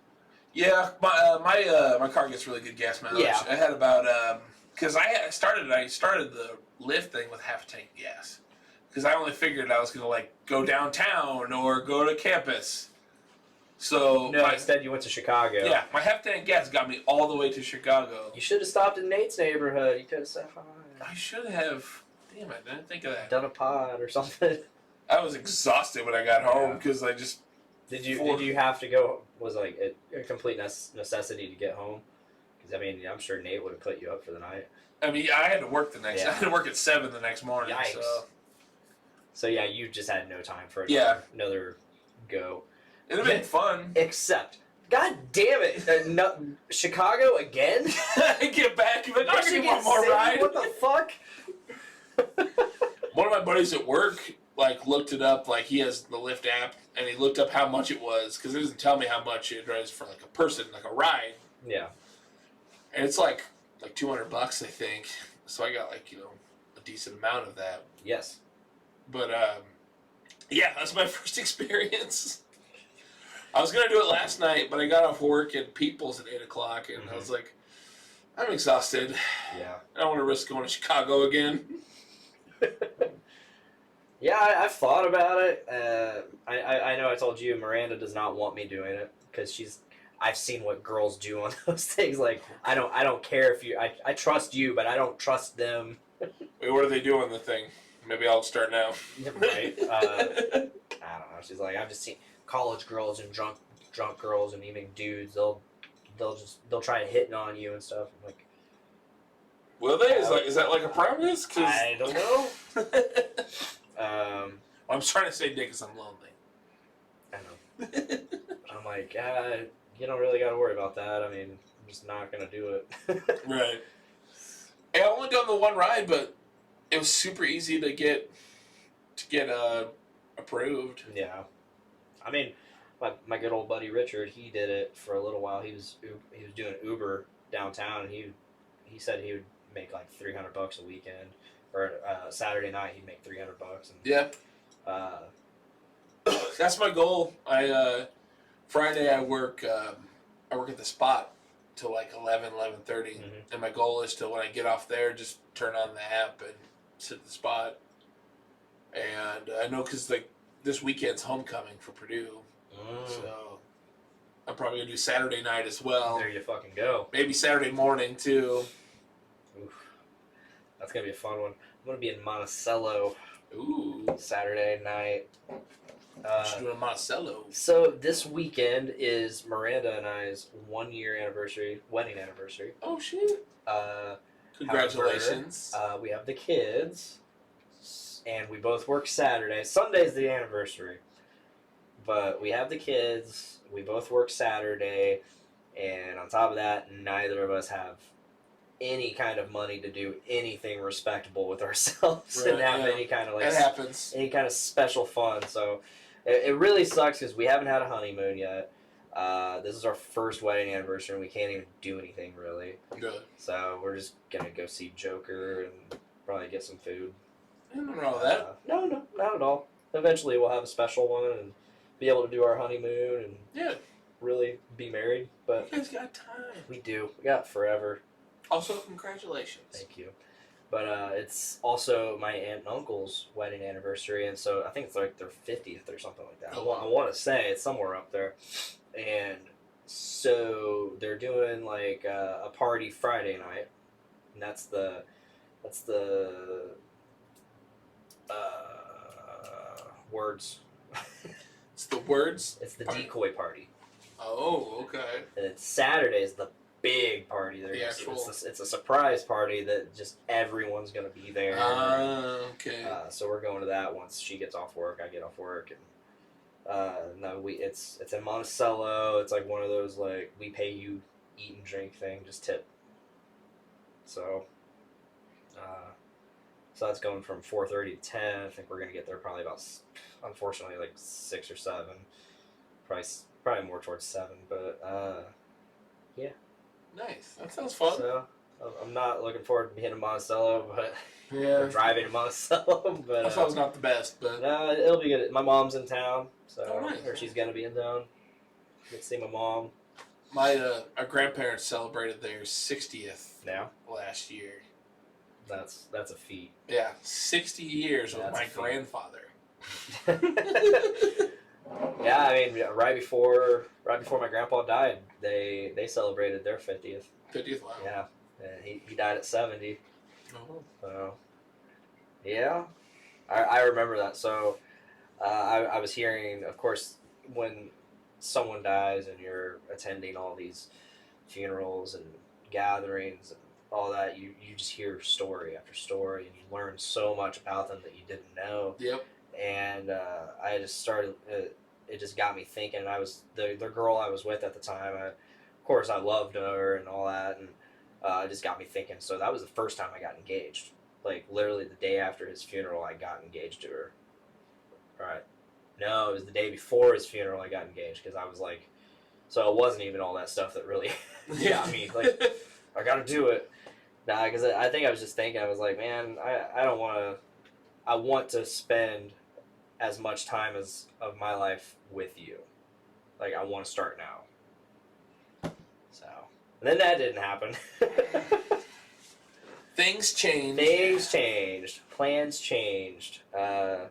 B: Yeah, my car gets really good gas mileage.
A: Yeah.
B: I had about because I started the Lyft thing with half a tank of gas because I only figured I was gonna like go downtown or go to campus. So
A: no, instead you went to Chicago.
B: Yeah, my half tank of gas got me all the way to Chicago.
A: You should have stopped in Nate's neighborhood. You could have said hi.
B: I should have. Damn it, I didn't think of that.
A: Done a pod or something.
B: I was exhausted when I got home because I just.
A: Did you have to go? Was it like a complete necessity to get home? Because I mean, I'm sure Nate would have put you up for the night.
B: I mean, I had to work I had to work at 7 the next morning.
A: Yikes. So yeah, you just had no time for another go.
B: It'd have been fun.
A: Except, God damn it, Chicago again?
B: Get back. You're like, I can get one more ride.
A: What the fuck?
B: One of my buddies at work looked it up. Like he has the Lyft app, and he looked up how much it was because it doesn't tell me how much it is for like a person, like a ride.
A: Yeah.
B: And it's like $200, I think. So I got a decent amount of that.
A: Yes.
B: But yeah, that's my first experience. I was gonna do it last night, but I got off work at People's at 8:00, and I was like, I'm exhausted.
A: Yeah.
B: I don't want to risk going to Chicago again.
A: Yeah, I've thought about it. I know I told you Miranda does not want me doing it because I've seen what girls do on those things. Like I don't care if you. I trust you, but I don't trust them.
B: Wait, what do they do on the thing? Maybe I'll start now.
A: Right. I don't know. She's like, I've just seen college girls in drunk drunk girls and even dudes, they'll try hitting on you and stuff. I'm like,
B: will they? Is that like a promise?
A: I don't know.
B: I'm trying to say dick because I'm lonely.
A: I know. I'm like, you don't really got to worry about that. I mean, I'm just not gonna do it.
B: Right. Hey, I only done the one ride, but it was super easy to get approved.
A: Yeah. I mean, my good old buddy Richard, he did it for a little while. He was doing Uber downtown, and he said he would make like $300 a weekend, or Saturday night he'd make $300. And,
B: yeah. That's my goal. Friday I work at the Spot till like 11:30, and my goal is to, when I get off there, just turn on the app and sit at the Spot. And I know because like this weekend's homecoming for Purdue, so I'm probably gonna do Saturday night as well.
A: There you fucking go.
B: Maybe Saturday morning too.
A: Oof. That's gonna be a fun one. I'm gonna be in Monticello.
B: Ooh.
A: Saturday night.
B: She's doing Monticello.
A: So this weekend is Miranda and I's 1 year wedding anniversary.
B: Oh shit! Congratulations.
A: However, we have the kids, and we both work Saturday. Sunday's the anniversary, but we have the kids. We both work Saturday, and on top of that, neither of us have any kind of money to do anything respectable with ourselves and have any kind of
B: that happens.
A: Any kind of special fun. So it really sucks because we haven't had a honeymoon yet. This is our first wedding anniversary, and we can't even do anything really.
B: Good.
A: So we're just gonna go see Joker and probably get some food.
B: Nothing wrong with that.
A: No, not at all. Eventually, we'll have a special one and be able to do our honeymoon and really be married. But
B: you guys got time.
A: We do. We got forever.
B: Also, congratulations.
A: Thank you. But it's also my aunt and uncle's wedding anniversary, and so I think it's like their 50th or something like that. I want to say it's somewhere up there. And so they're doing like a party Friday night, and that's the words.
B: It's the words?
A: It's the decoy party.
B: Oh, okay.
A: And then Saturday's the big party. It's a surprise party that just everyone's going to be there.
B: Okay.
A: So we're going to that once she gets off work, I get off work. And it's in Monticello. It's like one of those, like, we pay you eat and drink thing, just tip. So that's going from 4:30 to 10. I think we're going to get there probably about, unfortunately, like 6 or 7. Probably more towards 7, but yeah.
B: Nice. That sounds fun.
A: So I'm not looking forward to being in Monticello, but
B: or
A: driving to Monticello. But
B: that sounds not the best, but
A: no, it'll be good. My mom's in town, so
B: nice.
A: Or she's gonna be in town. Get to see my mom.
B: Our grandparents celebrated their 60th last year.
A: That's a feat.
B: Yeah, 60 years with my grandfather.
A: Yeah, I mean, right before my grandpa died, they celebrated their 50th.
B: 50th, wow.
A: Yeah, and he died at 70.
B: Oh.
A: So, yeah, I remember that. So, I was hearing, of course, when someone dies and you're attending all these funerals and gatherings and all that, you just hear story after story, and you learn so much about them that you didn't know.
B: Yep.
A: And I just started. It just got me thinking. I was the girl I was with at the time. Of course, I loved her and all that, and it just got me thinking. So that was the first time I got engaged. Like literally the day after his funeral, I got engaged to her. All right. No, it was the day before his funeral I got engaged because I was like, so it wasn't even all that stuff that really got me. Like, I got to do it. Nah, because I think I was just thinking. I was like, man, I don't want to. I want to spend as much time of my life with you. Like, I want to start now. So, and then that didn't happen.
B: Things changed.
A: Things changed. Plans changed. And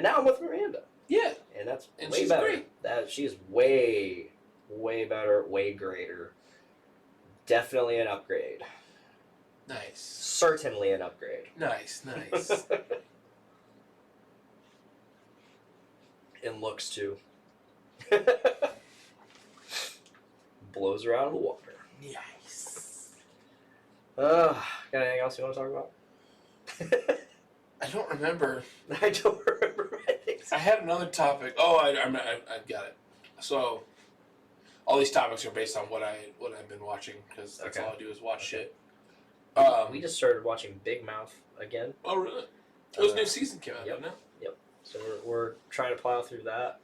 A: now I'm with Miranda.
B: Yeah.
A: And that's
B: and
A: way
B: she's
A: better.
B: Great.
A: She's way better, way greater. Definitely an upgrade.
B: Nice.
A: Certainly an upgrade.
B: Nice.
A: In looks too. blows her out of the water.
B: Nice.
A: Got anything else you want to talk about?
B: I don't remember.
A: I don't remember my things.
B: I had another topic. Oh, I got it. So, all these topics are based on what I've been watching because that's all I do is watch shit.
A: We just started watching Big Mouth again.
B: Oh, really? It was a new season came out,
A: Yep.
B: didn't it?
A: Yep. So we're trying to plow through that.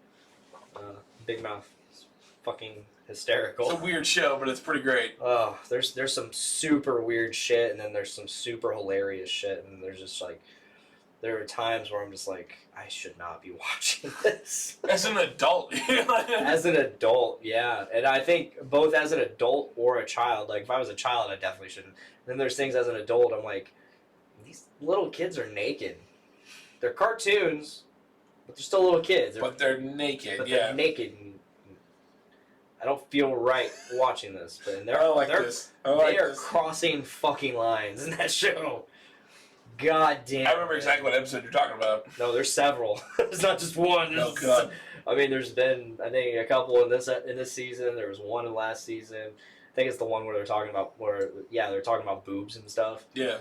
A: Big Mouth is fucking hysterical.
B: It's a weird show, but it's pretty great.
A: Oh, there's some super weird shit, and then there's some super hilarious shit, and there's just like, there are times where I'm just like, I should not be watching this.
B: As an adult.
A: As an adult, yeah. And I think both as an adult or a child, like if I was a child, I definitely shouldn't. Then there's things as an adult, I'm like, these little kids are naked. They're cartoons, but they're still little kids.
B: But they're naked,
A: They're naked. And I don't feel right watching this. But they're,
B: I like
A: they're,
B: this.
A: they are crossing fucking lines in that show. God damn.
B: I remember exactly what episode you're talking about.
A: No, there's several. There's not just one.
B: Oh, God.
A: I mean, there's been, I think, a couple in this season. There was one in last season. I think it's the one where they're talking about they're talking about boobs and stuff.
B: Yeah.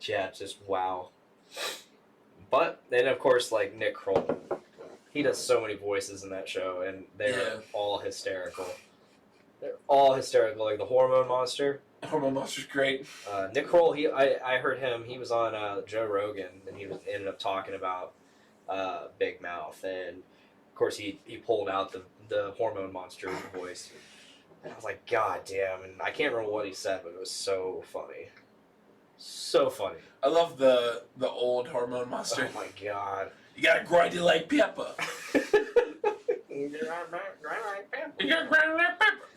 A: Yeah, just wow. But then, of course, like Nick Kroll, he does so many voices in that show, and they're all hysterical. They're all hysterical, like the Hormone Monster.
B: Hormone Monster's great.
A: Nick Kroll, I heard him. He was on Joe Rogan, and he ended up talking about Big Mouth, and of course he pulled out the Hormone Monster voice. And I was like, God damn! And I can't remember what he said, but it was so funny, so funny.
B: I love the old Hormone Monster.
A: Oh my God!
B: You gotta grind it like pepper.
A: You gotta grind like pepper.
B: You gotta grind it like pepper.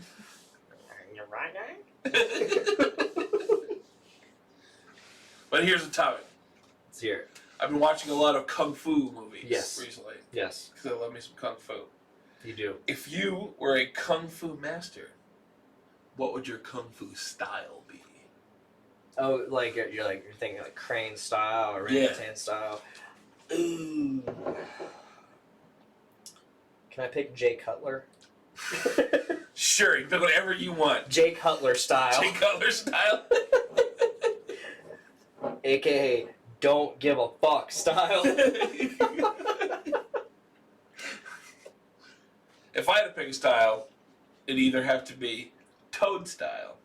A: You're right, guy.
B: But here's the topic.
A: Let's hear it.
B: I've been watching a lot of kung fu movies recently.
A: Yes.
B: Because I love me some kung fu.
A: You do.
B: If you were a kung fu master, what would your kung fu style be?
A: Oh, like you're thinking like Crane style or orangutan style. Ooh. Can I pick Jay Cutler?
B: Sure, you can pick whatever you want.
A: Jay Cutler style.
B: Jay Cutler style.
A: AKA don't give a fuck style.
B: If I had to pick a style, it'd either have to be Toad style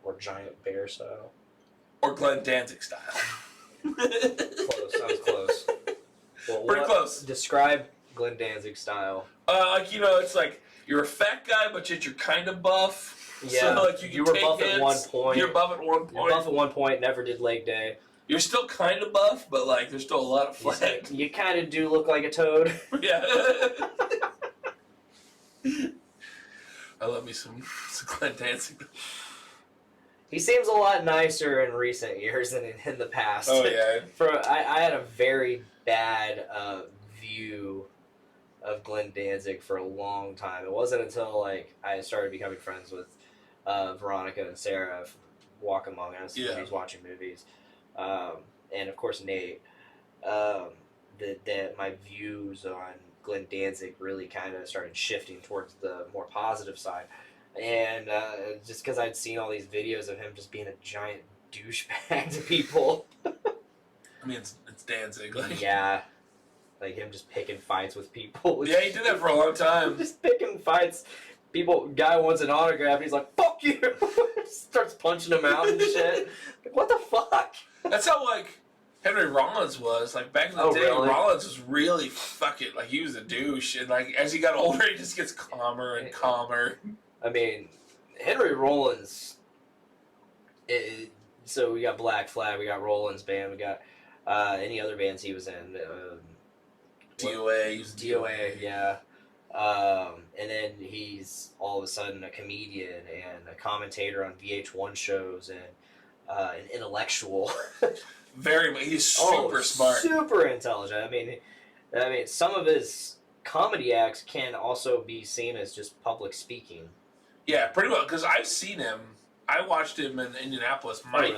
A: Or Giant Bear style.
B: or Glenn Danzig style.
A: Close. Sounds close. Well,
B: Pretty close.
A: Describe Glenn Danzig style.
B: It's like you're a fat guy, but yet you're kind of buff.
A: Yeah.
B: So, like, you
A: were
B: take
A: buff
B: hits.
A: at one point.
B: You're buff at one point.
A: You're buff at one point. Never did leg day.
B: You're still kind of buff, but like there's still a lot of fat.
A: You kind of do look like a toad.
B: Yeah. I love me some Glenn Danzig.
A: He seems a lot nicer in recent years than in the past.
B: Oh yeah.
A: I had a very bad view of Glenn Danzig for a long time. It wasn't until like I started becoming friends with Veronica and Sarah from Walk Among Us when he was watching movies, and of course Nate. That my views on Glenn Danzig really kind of started shifting towards the more positive side. And just because I'd seen all these videos of him just being a giant douchebag to people.
B: I mean, it's Danzig. Like.
A: Yeah. Like him just picking fights with people.
B: Yeah, he did that for a long time.
A: Just picking fights. Guy wants an autograph and he's like, fuck you! Starts punching him out and shit. Like, what the fuck?
B: That's how, like, Henry Rollins was. Like, back in the day,
A: really?
B: Rollins was really fucking, like, he was a douche. And, like, as he got older, he just gets calmer and calmer.
A: I mean, Henry Rollins. So we got Black Flag, we got Rollins band, we got any other bands he was in.
B: DOA.
A: DOA, yeah. And then he's all of a sudden a comedian and a commentator on VH1 shows and an intellectual.
B: He's super smart.
A: Super intelligent. I mean, some of his comedy acts can also be seen as just public speaking.
B: Yeah, pretty well. Because I've seen him. I watched him in Indianapolis. Mike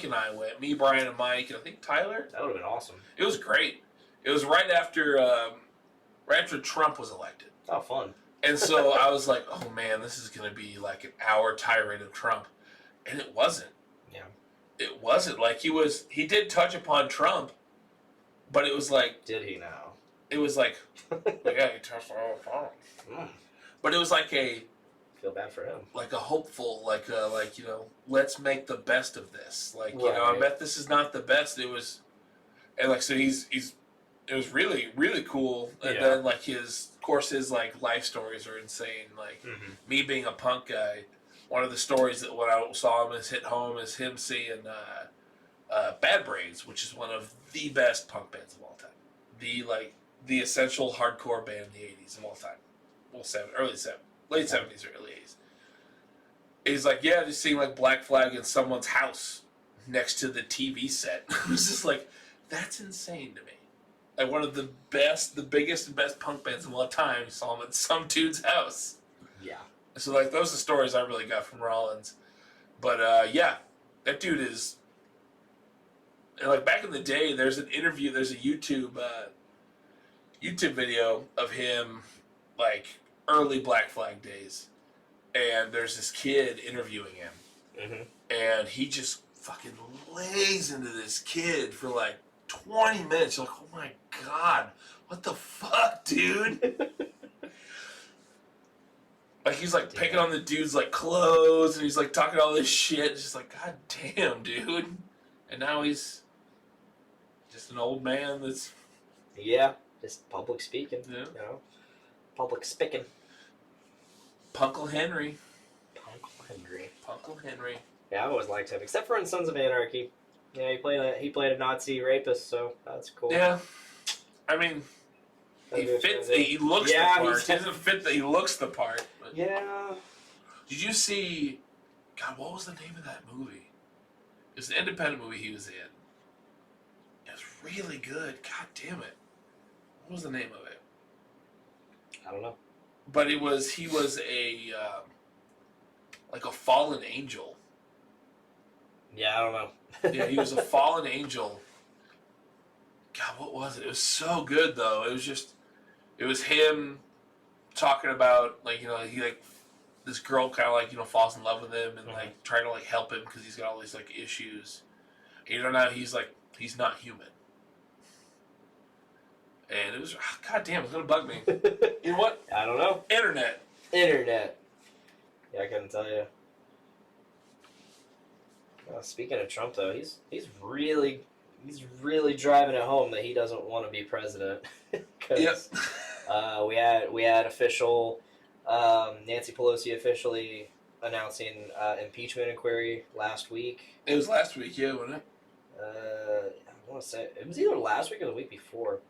B: and I went. Me, Brian, and Mike, and I think Tyler.
A: That would have been awesome.
B: It was great. It was right after Trump was elected.
A: Oh, fun.
B: And so I was like, oh man, this is going to be like an hour tirade of Trump. And it wasn't.
A: Yeah.
B: It wasn't. Like, he did touch upon Trump, but it was like.
A: Did he now?
B: It was like, yeah, he touched on Trump. But it was like
A: feel bad for him.
B: Like a hopeful, like let's make the best of this. Like, I bet this is not the best. It was, and like, so it was really, really cool. And then like his like life stories are insane. Like me being a punk guy, one of the stories that when I saw him is hit home is him seeing Bad Brains, which is one of the best punk bands of all time. The essential hardcore band in the 80s of all time. Well, late 70s or early 80s. He's like, yeah, just seeing like Black Flag in someone's house next to the TV set. It was just like, that's insane to me. Like one of the biggest and best punk bands of all time, you saw him at some dude's house.
A: Yeah.
B: So like those are the stories I really got from Rollins. But that dude is. And like back in the day, there's a YouTube video of him, like early Black Flag days, and there's this kid interviewing him, and he just fucking lays into this kid for like 20 minutes. You're like, oh my god, what the fuck, dude? Like he's like picking on the dude's like clothes, and he's like talking all this shit. It's just like, god damn, dude. And now he's just an old man that's
A: just public speaking.
B: Yeah.
A: You know, public speaking.
B: Punkle Henry.
A: Punkle Henry. Yeah, I've always liked him, except for in Sons of Anarchy. Yeah, he played a Nazi rapist, so that's cool.
B: Yeah, I mean, he fits. He looks the part. He doesn't fit. He looks the part. But.
A: Yeah.
B: Did you see? God, what was the name of that movie? It was an independent movie he was in. It was really good. God damn it! What was the name of it?
A: I don't know.
B: But he was a like a fallen angel.
A: Yeah, I don't know.
B: Yeah, he was a fallen angel. God, what was it? It was so good though. It was him talking about like he like this girl kind of like falls in love with him and like trying to like help him because he's got all these like issues. And now he's not human. And it was god damn, it's gonna bug me. You know what?
A: I don't know.
B: Internet.
A: Yeah, I couldn't tell you. Speaking of Trump, though, he's really driving it home that he doesn't want to be president. Because we had official Nancy Pelosi officially announcing impeachment inquiry last week.
B: It was last week, yeah, wasn't it?
A: I want to say it was either last week or the week before.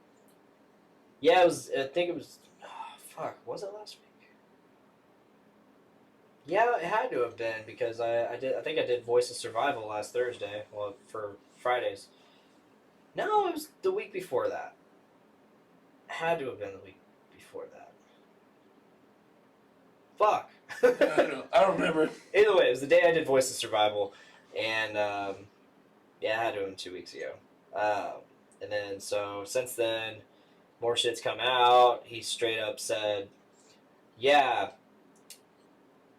A: Yeah, it was. I think it was. Was it last week? Yeah, it had to have been because I think I did Voice of Survival last Thursday. Well, for Fridays. No, it was the week before that. It had to have been the week before that. Fuck.
B: I don't remember.
A: Either way, it was the day I did Voice of Survival, and I had to have been 2 weeks ago. And then so since then, more shit's come out. He straight up said, "Yeah,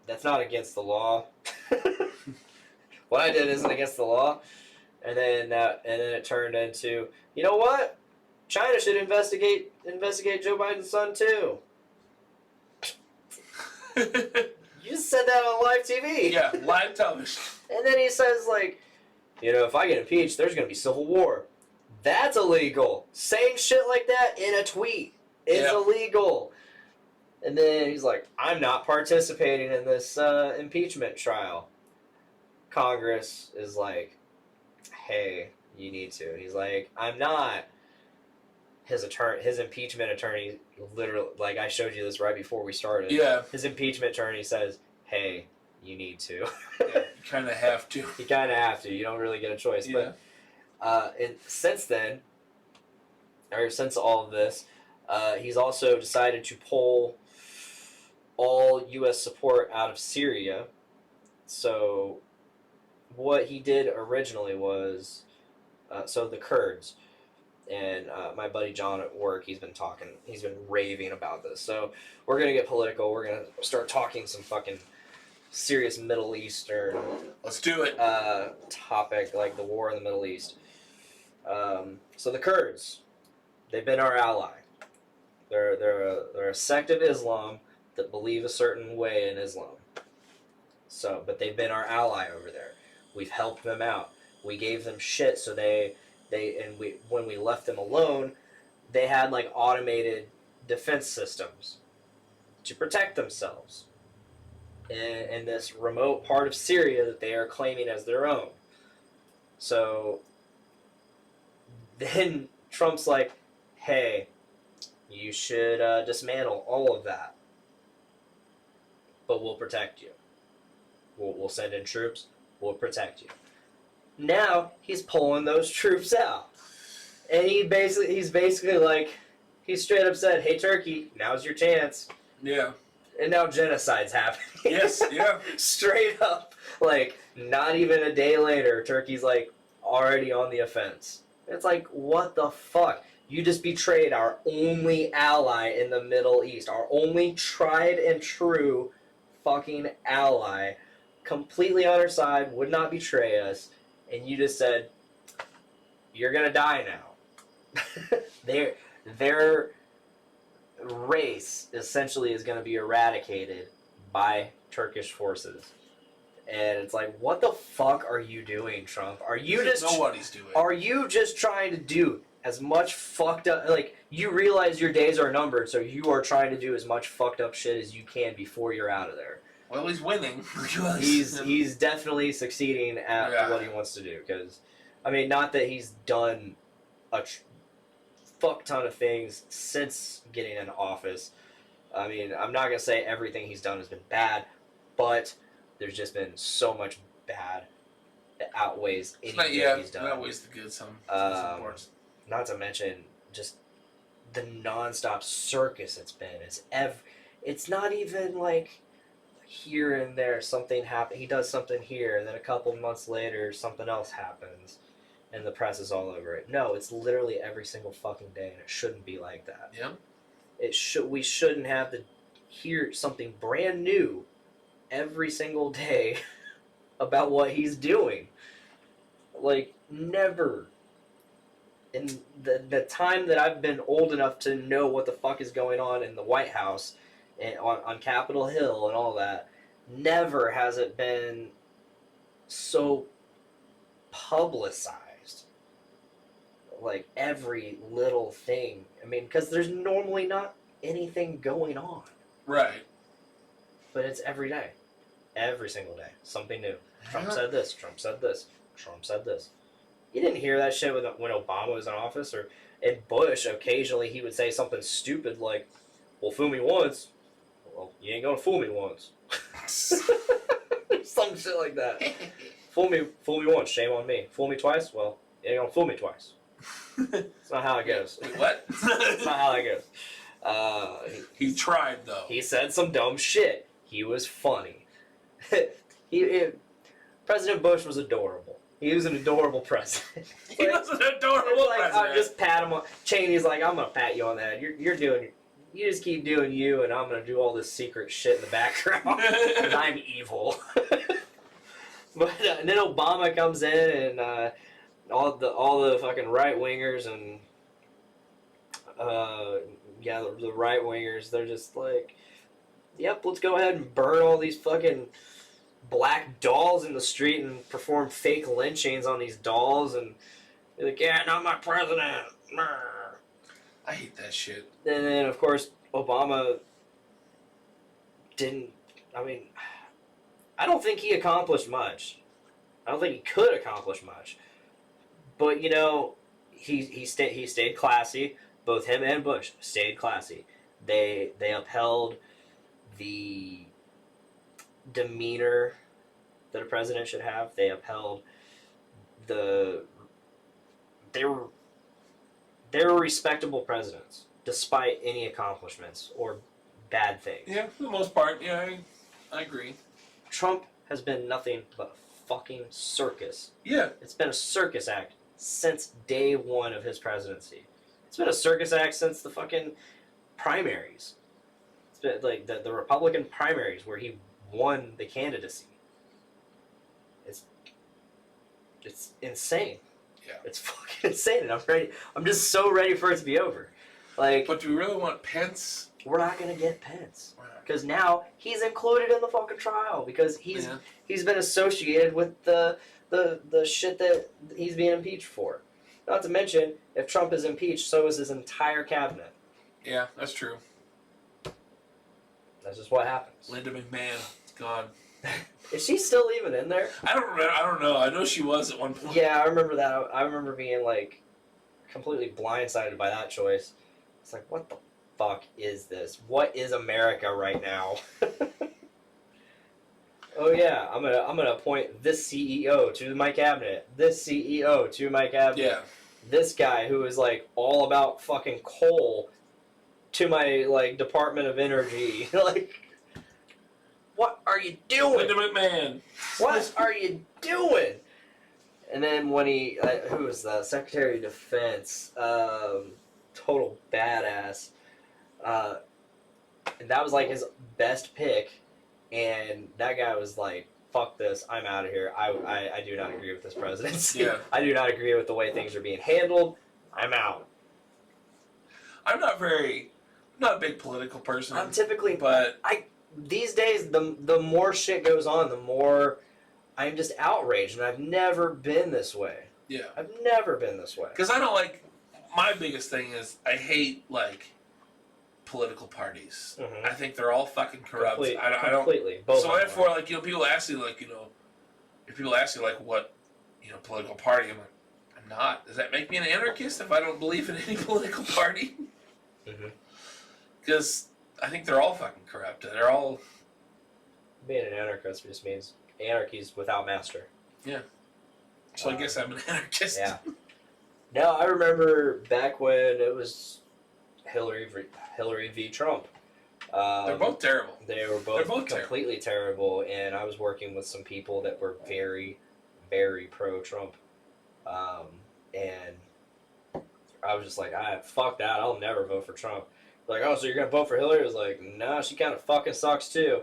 A: that's not against the law. What I did isn't against the law." And then it turned into, you know what? China should investigate Joe Biden's son too. You just said that on live TV.
B: Yeah, live television.
A: And then he says like, if I get impeached, there's gonna be civil war. That's illegal. Saying shit like that in a tweet is illegal. And then he's like, I'm not participating in this impeachment trial. Congress is like, hey, you need to. He's like, I'm not. His impeachment attorney, literally, like I showed you this right before we started.
B: Yeah.
A: His impeachment attorney says, hey, you need to.
B: Yeah, you kind of have to.
A: You kind of have to. You don't really get a choice.
B: Yeah.
A: But and since then, or since all of this, he's also decided to pull all U.S. support out of Syria. So what he did originally was, so the Kurds, and my buddy John at work, he's been raving about this. So we're gonna get political. We're gonna start talking some fucking serious Middle Eastern.
B: Let's do it.
A: Topic like the war in the Middle East. So the Kurds, they've been our ally. They're a sect of Islam that believe a certain way in Islam. So, but they've been our ally over there. We've helped them out. We gave them shit, so when we left them alone, they had like automated defense systems to protect themselves in this remote part of Syria that they are claiming as their own. So then Trump's like, hey, you should dismantle all of that, but we'll protect you. We'll send in troops. We'll protect you. Now he's pulling those troops out, and he's basically like, he straight up said, "Hey Turkey, now's your chance."
B: Yeah.
A: And now genocide's happening.
B: Yes. Yeah.
A: Straight up, like not even a day later, Turkey's like already on the offense. It's like, what the fuck? You just betrayed our only ally in the Middle East, our only tried and true fucking ally, completely on our side, would not betray us, and you just said, you're gonna die now. Their race essentially is gonna be eradicated by Turkish forces. And it's like, what the fuck are you doing, Trump? Are you just
B: nobody's doing?
A: Are you just trying to do as much fucked up, like, you realize your days are numbered, so you are trying to do as much fucked up shit as you can before you're out of there.
B: Well, he's winning.
A: He's definitely succeeding at what he wants to do, because, I mean, not that he's done a fuck ton of things since getting into office. I mean, I'm not going to say everything he's done has been bad, but there's just been so much bad that outweighs anything he's done.
B: It outweighs the good some parts.
A: Not to mention just the non-stop circus it's been. It's not even like here and there something happens. He does something here, and then a couple months later something else happens, and the press is all over it. No, it's literally every single fucking day, and it shouldn't be like that.
B: Yeah.
A: We shouldn't have to hear something brand new every single day about what he's doing. Like, never. In the time that I've been old enough to know what the fuck is going on in the White House and on Capitol Hill and all that, never has it been so publicized. Like, every little thing. I mean, because there's normally not anything going on.
B: Right.
A: But it's every day. Every single day. Something new. Trump said this. Trump said this. Trump said this. You didn't hear that shit when Obama was in office, or in Bush, occasionally he would say something stupid like, well, fool me once. Well, you ain't gonna fool me once. Some shit like that. Fool me once, shame on me. Fool me twice, well, you ain't gonna fool me twice. It's not how it goes.
B: Wait, what?
A: It's not how it goes.
B: He tried, though.
A: He said some dumb shit. He was funny. President Bush was adorable. He was an adorable president.
B: He was an adorable president.
A: I just pat him on. Cheney's like, I'm gonna pat you on the head. You're doing. You just keep doing you, and I'm gonna do all this secret shit in the background because I'm evil. But and then Obama comes in, and all the fucking right wingers and the right wingers, they're just like, yep, let's go ahead and burn all these fucking black dolls in the street and perform fake lynchings on these dolls, and they're like, yeah, not my president.
B: I hate that shit.
A: And then, of course, Obama didn't, I mean, I don't think he accomplished much. I don't think he could accomplish much. But, you know, he stayed classy. Both him and Bush stayed classy. They upheld the demeanor that a president should have. They upheld they were respectable presidents despite any accomplishments or bad things.
B: Yeah, for the most part, yeah, I agree.
A: Trump has been nothing but a fucking circus.
B: Yeah.
A: It's been a circus act since day one of his presidency. It's been a circus act since the fucking primaries. It's been like the Republican primaries where he won the candidacy. It's insane.
B: Yeah.
A: It's fucking insane, and I'm just so ready for it to be over. Like,
B: but do we really want Pence?
A: We're not gonna get Pence because now he's included in the fucking trial because he's been associated with the shit that he's being impeached for. Not to mention, if Trump is impeached, so is his entire cabinet.
B: Yeah, that's true.
A: That's just what happens.
B: Linda McMahon, gone.
A: Is she still even in there?
B: I don't remember. I don't know. I know she was at one point.
A: Yeah, I remember that. I remember being like completely blindsided by that choice. It's like, what the fuck is this? What is America right now? Oh yeah, I'm gonna appoint this CEO to my cabinet. This CEO to my cabinet.
B: Yeah.
A: This guy who is like all about fucking coal to my like Department of Energy. Like, what are you doing?
B: Linda McMahon.
A: What are you doing? And then when he, who was the Secretary of Defense? Total badass. And that was like his best pick. And that guy was like, fuck this, I'm out of here. I do not agree with this presidency.
B: Yeah.
A: I do not agree with the way things are being handled. I'm out.
B: I'm not a big political person.
A: I'm typically,
B: but
A: these days, the more shit goes on, the more I'm just outraged. And I've never been this way.
B: Yeah.
A: I've never been this way.
B: Because I don't like, my biggest thing is I hate, like, political parties.
A: Mm-hmm.
B: I think they're all fucking corrupt. I don't.
A: Completely. Both
B: so therefore, like, people ask you, like, if people ask you, like, what, political party, I'm like, I'm not. Does that make me an anarchist if I don't believe in any political party? Because I think they're all fucking corrupt. They're all...
A: Being an anarchist just means anarchy's without master.
B: Yeah. So I guess I'm an anarchist.
A: Yeah. No, I remember back when it was Hillary v. Trump.
B: They're both terrible.
A: They were both completely terrible, and I was working with some people that were very, very pro-Trump. And I was just like, fuck that, I'll never vote for Trump. Like, oh, so you're going to vote for Hillary? I was like, no, she kind of fucking sucks too.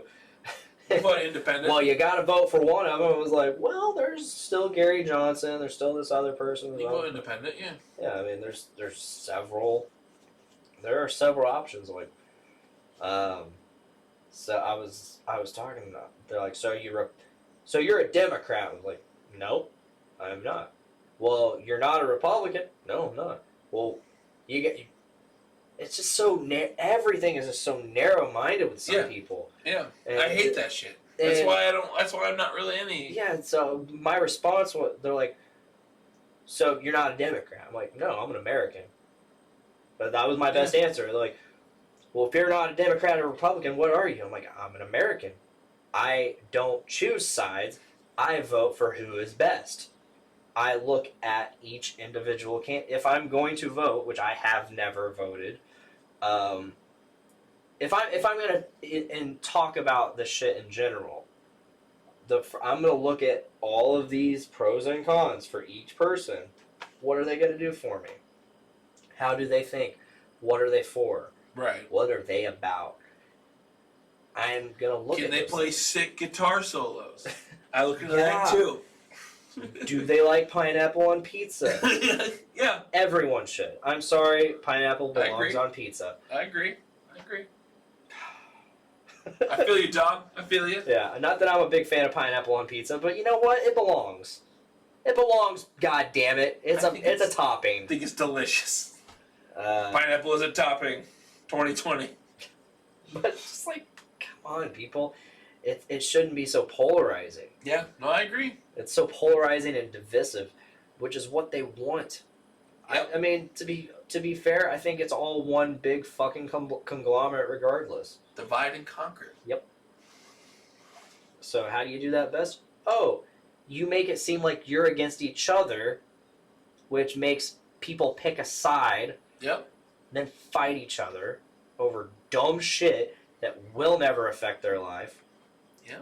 B: You vote independent?
A: Well, you got to vote for one of them. I was like, well, there's still Gary Johnson. There's still this other person.
B: You vote independent, yeah.
A: Yeah, I mean, there's several. There are several options. Like, so I was talking about. They're like, so you're a Democrat? I was like, no, I'm not. Well, you're not a Republican? No, I'm not. Well, it's just so everything is just so narrow-minded with some people.
B: Yeah,
A: and
B: I hate that shit. That's why I'm not really any.
A: Yeah, so my response was, they're like, so you're not a Democrat? I'm like, no, I'm an American. But that was my best answer. They're like, well, if you're not a Democrat or Republican, what are you? I'm like, I'm an American. I don't choose sides. I vote for who is best. I look at each individual if I'm going to vote, which I have never voted, if I'm gonna and talk about the shit in general, I'm gonna look at all of these pros and cons for each person. What are they gonna do for me? How do they think? What are they for?
B: Right.
A: What are they about? I'm gonna look.
B: Can
A: at
B: they
A: those
B: play
A: things.
B: sick guitar solos? I look into that too.
A: Do they like pineapple on pizza?
B: Yeah.
A: Everyone should. I'm sorry, pineapple belongs on pizza.
B: I agree. I feel you, dog. I feel you.
A: Yeah, not that I'm a big fan of pineapple on pizza, but you know what? It belongs. It belongs. God damn it! It's a topping.
B: I think it's delicious. Pineapple is a topping. 2020.
A: But it's just like, come on, people. It shouldn't be so polarizing.
B: Yeah. No, I agree.
A: It's so polarizing and divisive, which is what they want.
B: Yep.
A: I mean, to be fair, I think it's all one big fucking conglomerate regardless.
B: Divide and conquer.
A: Yep. So how do you do that best? Oh, you make it seem like you're against each other, which makes people pick a side.
B: Yep.
A: Then fight each other over dumb shit that will never affect their life.
B: Yeah.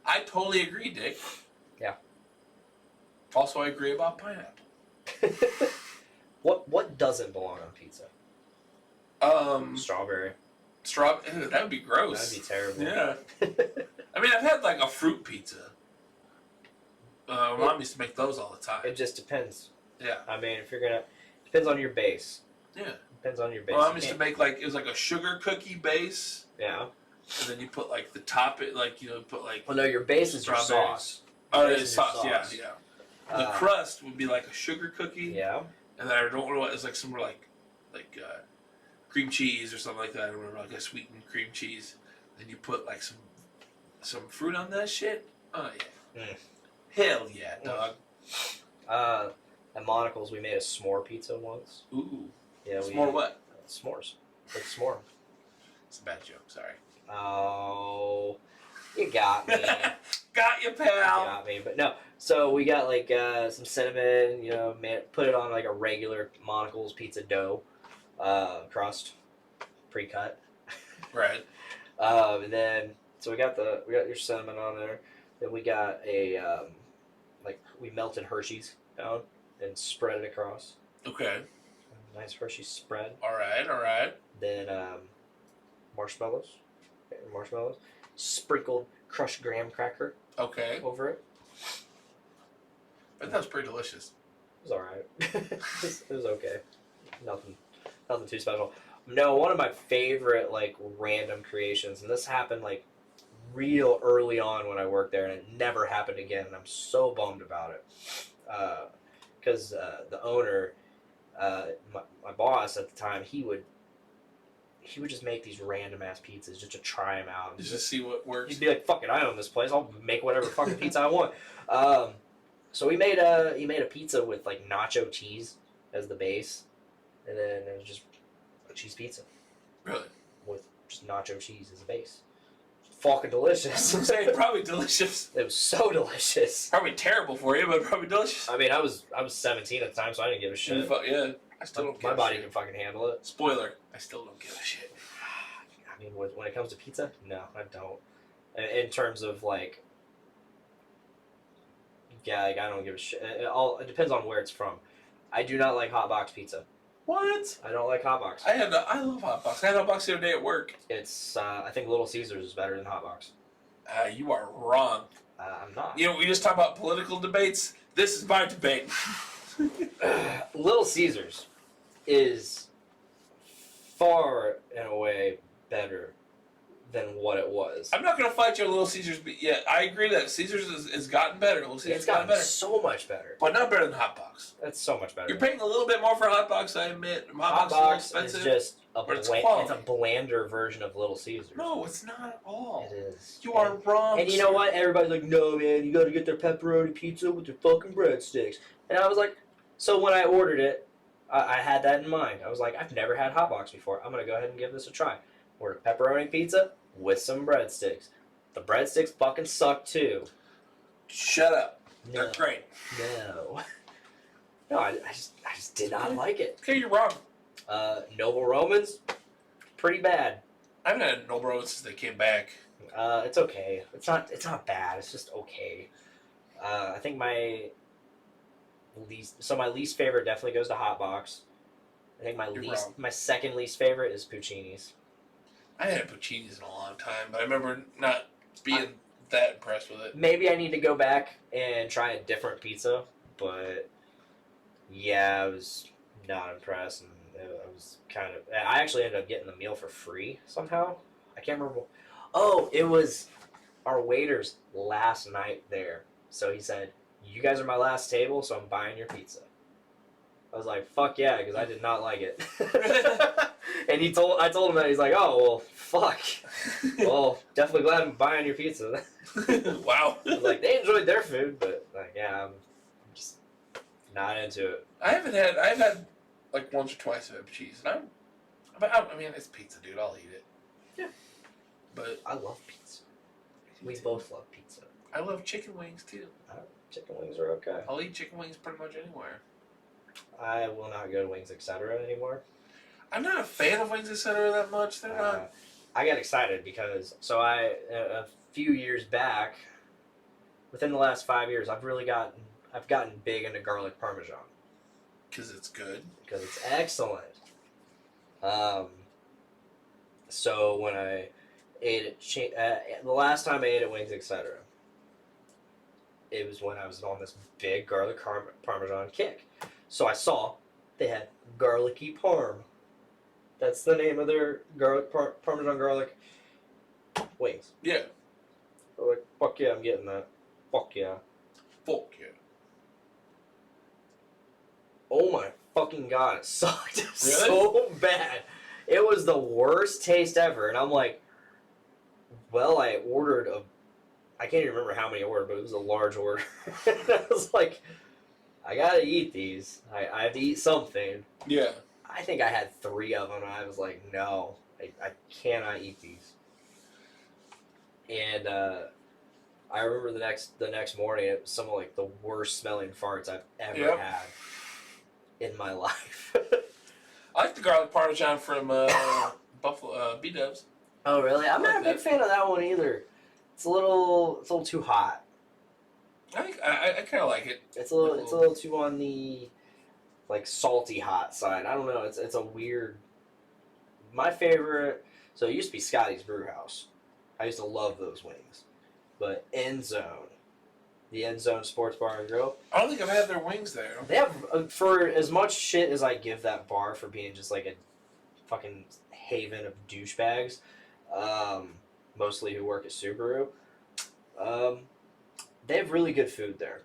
B: I totally agree, Dick.
A: Yeah.
B: Also, I agree about pineapple.
A: What doesn't belong on pizza? Strawberry.
B: Ew, that would be gross.
A: That'd be terrible.
B: Yeah. I mean, I've had like a fruit pizza. Mom used to make those all the time.
A: It just depends.
B: Yeah.
A: I mean, if you're gonna, depends on your base.
B: Yeah.
A: Depends on your base.
B: Mom used to make like, it was like a sugar cookie base.
A: Yeah.
B: And then you put like the top, put like.
A: Well, no, your base is your sauce.
B: Oh, it's sauce. Yeah, yeah. The crust would be like a sugar cookie.
A: Yeah.
B: And then I don't know what it's like, somewhere like cream cheese or something like that. I remember like a sweetened cream cheese. Then you put like some fruit on that shit. Oh yeah. Hell yeah, dog.
A: At Monocle's, we made a s'more pizza once.
B: Ooh.
A: Yeah.
B: S'more what?
A: S'mores. Like s'more.
B: It's a bad joke. Sorry.
A: Oh, you got me.
B: Got you, pal.
A: You got me, but no. So we got like some cinnamon, put it on like a regular Monocle's pizza dough crust, pre-cut.
B: Right.
A: And then so we got your cinnamon on there. Then we got we melted Hershey's down and spread it across.
B: Okay.
A: A nice Hershey's spread.
B: All right.
A: Then marshmallows, sprinkled crushed graham cracker
B: Okay.
A: over it.
B: But that was pretty delicious.
A: It was alright. it was okay. Nothing too special. No, one of my favorite random creations, and this happened real early on when I worked there, and it never happened again, and I'm so bummed about it. Because the owner, my boss at the time, he would just make these random ass pizzas just to try them out.
B: Just to see what works.
A: He'd be like, "Fuck it, I own this place. I'll make whatever fucking pizza I want." So he made a pizza with nacho cheese as the base, and then it was just a cheese pizza.
B: Really?
A: With just nacho cheese as a base. Fucking delicious.
B: I'm saying probably delicious.
A: It was so delicious.
B: Probably terrible for you, but probably delicious.
A: I mean, I was 17 at the time, so I didn't give a shit.
B: Yeah, I still don't give
A: My
B: a
A: body
B: shit.
A: can fucking handle it.
B: Spoiler, I still don't give a shit.
A: I mean, when it comes to pizza, no, I don't. In terms of I don't give a shit. It depends on where it's from. I do not like hot box pizza.
B: What?
A: I don't like hot box.
B: I love hot box. I had hot box the other day at work.
A: It's I think Little Caesars is better than hot box.
B: You are wrong.
A: I'm not.
B: You know, we just talk about political debates. This is my debate.
A: Little Caesars is far and away better than what it was.
B: I'm not going to fight you on Little Caesars, but yeah, I agree that Caesars has gotten better. Little Caesars
A: It's gotten
B: better.
A: So much better.
B: But not better than hot box.
A: That's so much better.
B: You're paying a little bit more for hot box, I admit.
A: Hot box
B: is a little expensive.
A: is just
B: but it's
A: it's a blander version of Little Caesars.
B: No, it's not at all.
A: It is.
B: You are wrong.
A: And you know what? Everybody's like, no, man, you got to get their pepperoni pizza with their fucking breadsticks. And I was like, so when I ordered it, I had that in mind. I was like, I've never had hot box before. I'm going to go ahead and give this a try. Ordered pepperoni pizza with some breadsticks. The breadsticks fucking suck too.
B: Shut up.
A: No.
B: They're great.
A: No. No, I just did not like it.
B: Okay, you're wrong.
A: Noble Romans, pretty bad.
B: I haven't had Noble Road since they came back.
A: It's okay. It's not bad. It's just okay. I think my least favorite definitely goes to Hot Box. I think my second least favorite is Puccini's.
B: I hadn't had Puccini's in a long time, but I remember not being that impressed with it.
A: Maybe I need to go back and try a different pizza, but yeah, I was not impressed, and I was I actually ended up getting the meal for free somehow. I can't remember. Oh, it was our waiter's last night there, so he said, "You guys are my last table, so I'm buying your pizza." I was like, "Fuck yeah," because I did not like it. And I told him that. He's like, "Oh well, fuck. Well, definitely glad I'm buying your pizza."
B: Wow.
A: I was like, they enjoyed their food, but yeah, I'm just not into it.
B: I've had like once or twice of cheese, and I mean, it's pizza, dude. I'll eat it.
A: Yeah.
B: But
A: I love pizza. We both love pizza.
B: I love chicken wings too.
A: Chicken wings are okay.
B: I'll eat chicken wings pretty much anywhere.
A: I will not go to Wings Etc. anymore.
B: I'm not a fan of Wings Etc. that much. They're not.
A: I got excited because a few years back, within the last 5 years, I've really gotten I've gotten big into garlic parmesan.
B: Because it's good.
A: Because it's excellent. So when I ate it, the last time I ate at Wings, etc., it was when I was on this big garlic parmesan kick. So I saw they had garlicky parm. That's the name of their garlic parmesan garlic wings.
B: Yeah.
A: I'm like, fuck yeah, I'm getting that. Fuck yeah.
B: Fuck yeah.
A: Oh my fucking god, it sucked
B: Really?
A: so bad. It was the worst taste ever, and I'm like, well, I ordered I can't even remember how many I ordered, but it was a large order. I was like, I gotta eat these. I have to eat something.
B: Yeah.
A: I think I had 3 of them, and I was like, no, I cannot eat these. And I remember the next morning, it was some of like the worst smelling farts I've ever had in my life.
B: I like the garlic parmesan from Buffalo B-Dubs.
A: Oh really? I'm not a big
B: that.
A: fan of that one either. It's a little too hot.
B: I think I kind of like it.
A: It's a little too on the like salty hot side. I don't know. It's a weird. My favorite. So it used to be Scotty's Brewhouse. I used to love those wings, but End Zone, the End Zone Sports Bar and Grill.
B: I don't think I've had their wings there.
A: They have for as much shit as I give that bar for being just like a fucking haven of douchebags, mostly who work at Subaru. They have really good food there.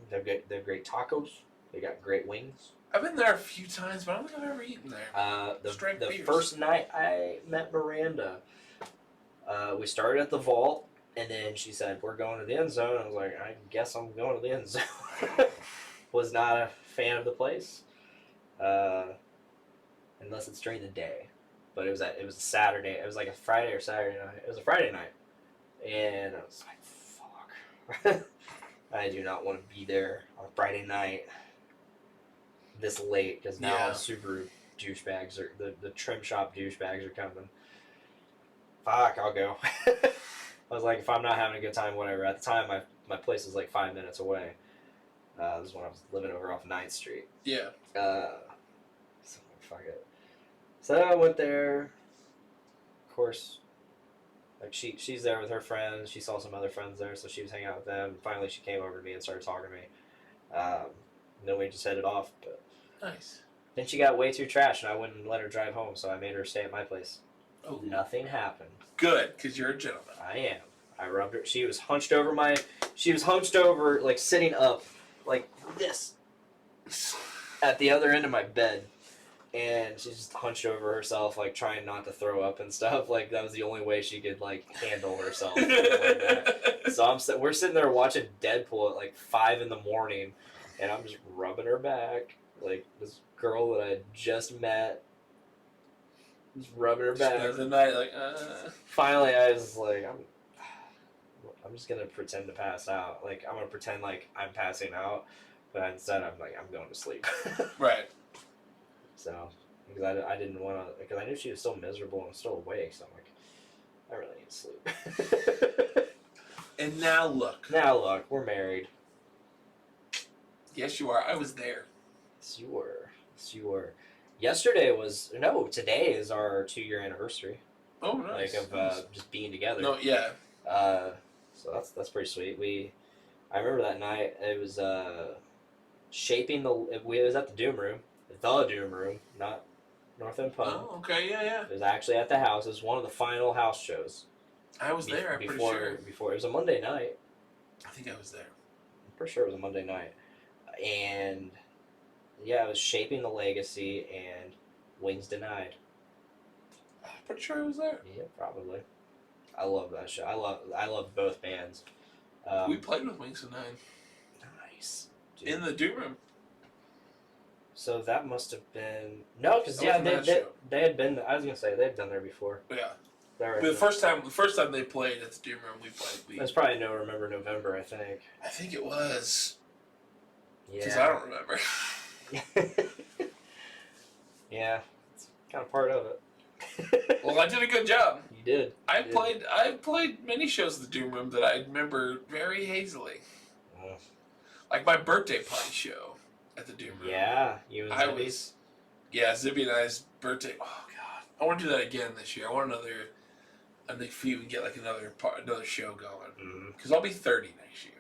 A: They have great tacos. They got great wings.
B: I've been there a few times, but I don't think I've ever eaten there.
A: The first night I met Miranda, we started at the vault, and then she said, "We're going to the End Zone." I was like, "I guess I'm going to the End Zone." Was not a fan of the place, unless it's during the day. But it was a Saturday. It was like a Friday or Saturday night. It was a Friday night, and I was like, "Fuck." I do not want to be there on a Friday night this late, because now Subaru douchebags are the trim shop douchebags are coming. Fuck, I'll go. I was like, if I'm not having a good time, whatever. At the time, my place was like 5 minutes away. This is when I was living over off 9th Street.
B: Yeah.
A: So fuck it. So I went there. Of course, like she's there with her friends. She saw some other friends there, so she was hanging out with them. Finally, she came over to me and started talking to me. Then we just headed off. But
B: Nice.
A: then she got way too trashed, and I wouldn't let her drive home, so I made her stay at my place.
B: Oh,
A: Nothing happened.
B: good, because you're a gentleman.
A: I am. I rubbed her. She was hunched over, like sitting up, like this, at the other end of my bed. And she just hunched over herself, like trying not to throw up and stuff. Like that was the only way she could like handle herself. Like that. So we're sitting there watching Deadpool at like 5 a.m, and I'm just rubbing her back, like this girl that I just met. Just rubbing her back.
B: Spend the night like.
A: Finally, I was like, I'm just gonna pretend to pass out. Like I'm gonna pretend like I'm passing out, but instead I'm like I'm going to sleep.
B: Right.
A: So, because I didn't want to, because I knew she was still miserable and still awake, so I'm like, I really need to sleep.
B: And now look.
A: Now look, we're married.
B: Yes, you are. I was there.
A: Yes, you were. Yes, you were. Today is our 2-year anniversary.
B: Oh, nice.
A: Like of just being together.
B: No, yeah.
A: So that's pretty sweet. I remember that night. It was shaping it was at the Doom Room, not North End Pub.
B: Oh, okay, yeah.
A: It was actually at the house. It was one of the final house shows.
B: I was there. I'm pretty sure.
A: Before it was a Monday night.
B: I think I was there.
A: I'm pretty sure it was a Monday night, and yeah, it was shaping the legacy and Wings Denied.
B: I'm pretty sure I was there.
A: Yeah, probably. I love that show. I love both bands.
B: We played with Wings Tonight.
A: Nice. Dude.
B: In the Doom Room.
A: So that must have been because
B: That wasn't that show.
A: they had been. I was gonna say they had done there before.
B: Yeah.
A: But
B: The first time they played at the Doom Room, we played.
A: It was probably November, I think.
B: I think it was.
A: Yeah.
B: Because I don't remember.
A: Yeah, it's kind of part of it.
B: Well, I did a good job.
A: You did.
B: I played many shows at the Doom Room that I remember very hazily.
A: Oh.
B: Like my birthday party show at the Doom Room.
A: Yeah, you and Zibby's.
B: Zippy and I's birthday. Oh God, I want to do that again this year. I want another. I think if we can get like another show going, because I'll be 30 next year,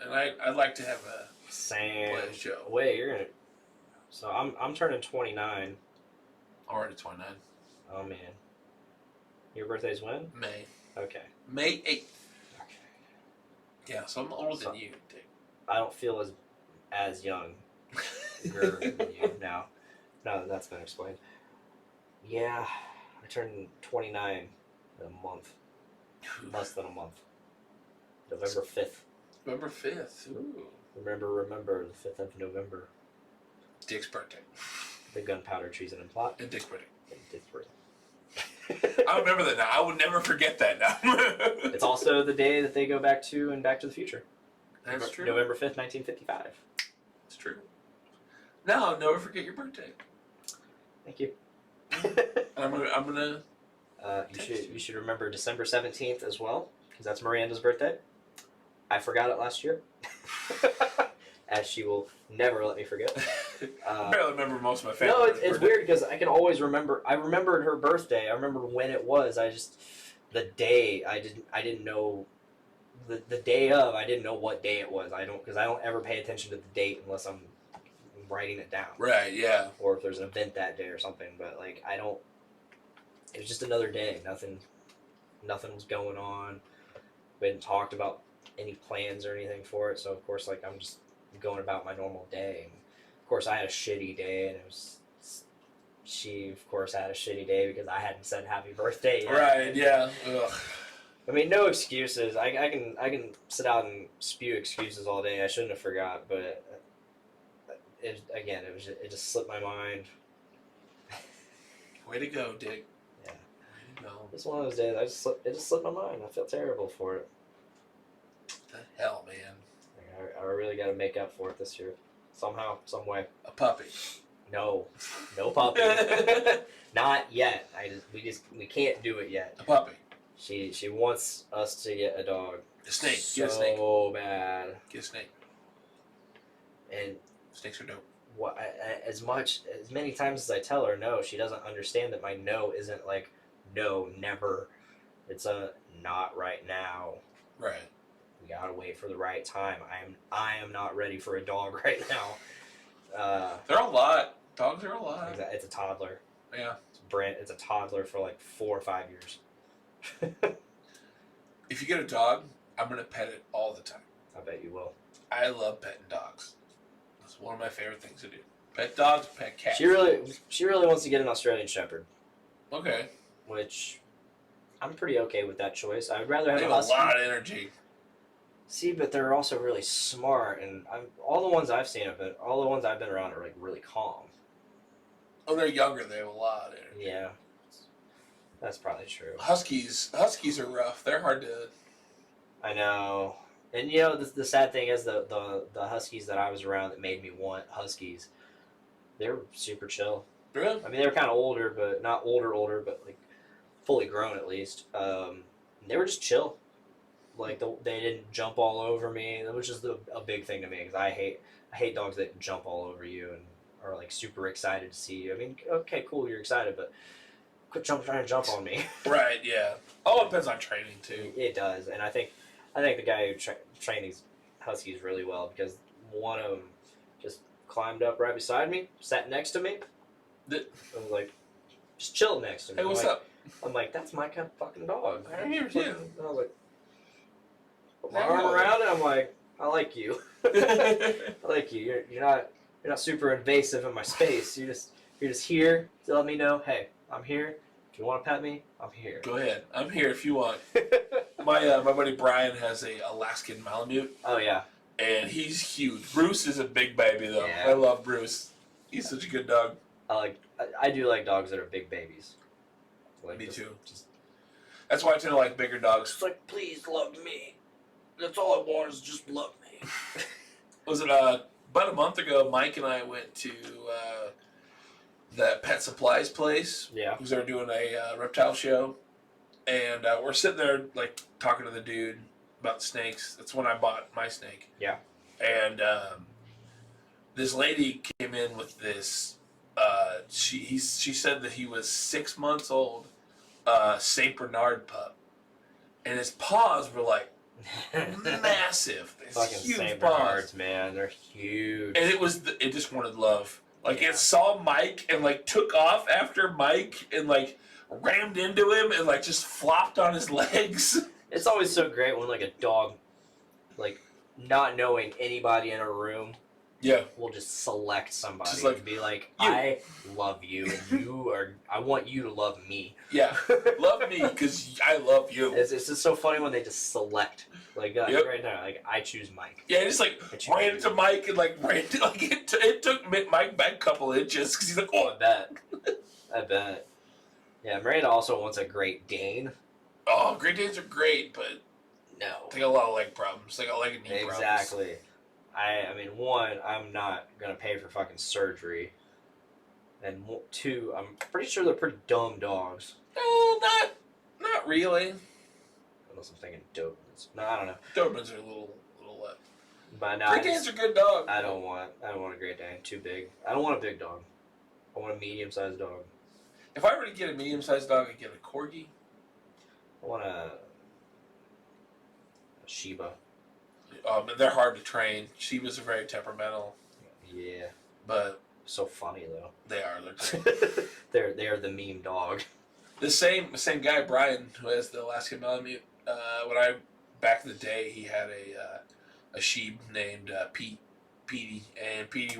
B: and I'd like to have a play show.
A: Wait, you're gonna. So I'm turning 29.
B: Already 29.
A: Oh man, your birthday's when?
B: May.
A: Okay.
B: May 8th.
A: Okay.
B: Yeah, so I'm older than you, Dick.
A: I don't feel as young than you now. Now that that's been explained. Yeah, I turned 29 in a month. Less than a month. November 5th.
B: November 5th. Ooh.
A: Remember the 5th of November.
B: Dick's birthday.
A: The gunpowder treason and plot.
B: And Dick's birthday.
A: And Dick's birthday.
B: I remember that now. I would never forget that now.
A: It's also the day that they go back to the Future.
B: That's true.
A: November 5th, 1955.
B: It's true. No, I'll never forget your birthday.
A: Thank you.
B: I'm gonna.
A: You should remember December 17th as well, because that's Miranda's birthday. I forgot it last year, as she will never let me forget.
B: I barely remember most of my family.
A: No, it's weird because I can always remember. I remembered her birthday. I remember when it was. The day I didn't know. The day of, I didn't know what day it was. I don't ever pay attention to the date unless I'm writing it down.
B: Right. Yeah.
A: Or if there's an event that day or something. But like I don't. It was just another day. Nothing was going on. We hadn't talked about any plans or anything for it. So of course, like I'm just going about my normal day. And of course, I had a shitty day, and she of course had a shitty day because I hadn't said happy birthday yet.
B: Right. Yeah. Ugh.
A: I mean, no excuses. I can sit out and spew excuses all day. I shouldn't have forgot, but it just slipped my mind.
B: Way to go, Dick.
A: Yeah.
B: Way to go.
A: It's one of those days. It just slipped my mind. I feel terrible for it.
B: What the hell, man?
A: I really got to make up for it this year, somehow, some way.
B: A puppy.
A: No puppy. Not yet. We can't do it yet.
B: A puppy.
A: She wants us to get a dog.
B: A snake.
A: So
B: Get a snake.
A: bad.
B: Get a snake.
A: And
B: Snakes are dope.
A: as many times as I tell her no, she doesn't understand that my no isn't like no, never. It's a not right now.
B: Right.
A: We gotta wait for the right time. I am not ready for a dog right now.
B: They're a lot. Dogs are a lot.
A: It's a toddler.
B: Yeah.
A: It's a toddler for like 4 or 5 years.
B: If you get a dog, I'm gonna pet it all the time.
A: I bet you will.
B: I love petting dogs. That's one of my favorite things to do. Pet dogs, pet cats.
A: She really wants to get an Australian Shepherd,
B: Okay.
A: which I'm pretty okay with that choice. I'd rather have
B: They
A: a
B: have a
A: husky.
B: lot of energy.
A: See, but they're also really smart, and all the ones I've been around are like really calm.
B: Oh, they're younger. They have a lot of energy.
A: Yeah, that's probably true.
B: Huskies are rough. They're hard to.
A: I know, and you know the sad thing is the huskies that I was around that made me want huskies. They were super chill.
B: Really?
A: I mean, they were kind of older, but not older, but like fully grown at least. They were just chill. Like they didn't jump all over me, which is a big thing to me because I hate dogs that jump all over you and are like super excited to see you. I mean, okay, cool, you're excited, but quit trying to jump on me.
B: Right. Yeah. Oh, it depends on training too.
A: It does, and I think the guy who trained these huskies really well because one of them just climbed up right beside me, sat next to me, and was like, just chilled next to me.
B: Hey, what's up?
A: I'm like, that's my kind of fucking dog.
B: I'm here too.
A: And I was like, put my arm around it. I'm like, I like you. I like you. You're not super invasive in my space. You're just here to let me know, hey, I'm here. If you want to pet me, I'm here.
B: Go ahead. I'm here if you want. My buddy Brian has a Alaskan Malamute.
A: Oh yeah.
B: And he's huge. Bruce is a big baby though.
A: Yeah.
B: I love Bruce. He's such a good dog.
A: I do like dogs that are big babies. Like
B: Me too.
A: Just,
B: That's why I tend to like bigger dogs.
A: it's like, please love me. That's all I want is just love me.
B: Was it about a month ago? Mike and I went to that pet supplies place.
A: Yeah.
B: Because they were doing a reptile show, and we're sitting there like talking to the dude about snakes. That's when I bought my snake.
A: Yeah.
B: and this lady came in with this. She said that he was 6 months old, Saint Bernard pup, and his paws were like massive.
A: Fucking
B: huge
A: Saint
B: paws.
A: Bernards, man, they're huge.
B: And it just wanted love. Like it saw Mike and like took off after Mike and like rammed into him and like just flopped on his legs.
A: It's always so great when like a dog, like not knowing anybody in a room, will just select somebody
B: Just like,
A: and be like,
B: you.
A: I love you, and I want you to love me.
B: Yeah, love me because I love you.
A: It's just so funny when they just select. Like right now, like I choose Mike.
B: Yeah, just like ran into Mike and like ran to, like it took Mike back a couple inches because he's like, oh,
A: I bet. Yeah, Miranda also wants a Great Dane.
B: Oh, Great Danes are great, but
A: no,
B: they got a lot of leg problems. They got leg and knee problems.
A: Exactly. I mean, one, I'm not gonna pay for fucking surgery, and two, I'm pretty sure they're pretty dumb dogs.
B: Not really.
A: Unless I'm thinking Dobermans. No, I don't know.
B: Dobermans are a little
A: But no,
B: Great Danes are good dogs.
A: I don't want a Great Dane. Too big. I don't want a big dog. I want a medium-sized dog.
B: If I were to get a medium-sized dog, I'd get a Corgi.
A: I want a Shiba.
B: They're hard to train. Shibas are very temperamental.
A: Yeah.
B: But
A: so funny though.
B: They are. They're great.
A: they're the meme dog.
B: The same guy, Brian, who has the Alaskan Malamute. Back in the day, he had a sheep named Petey, and Petey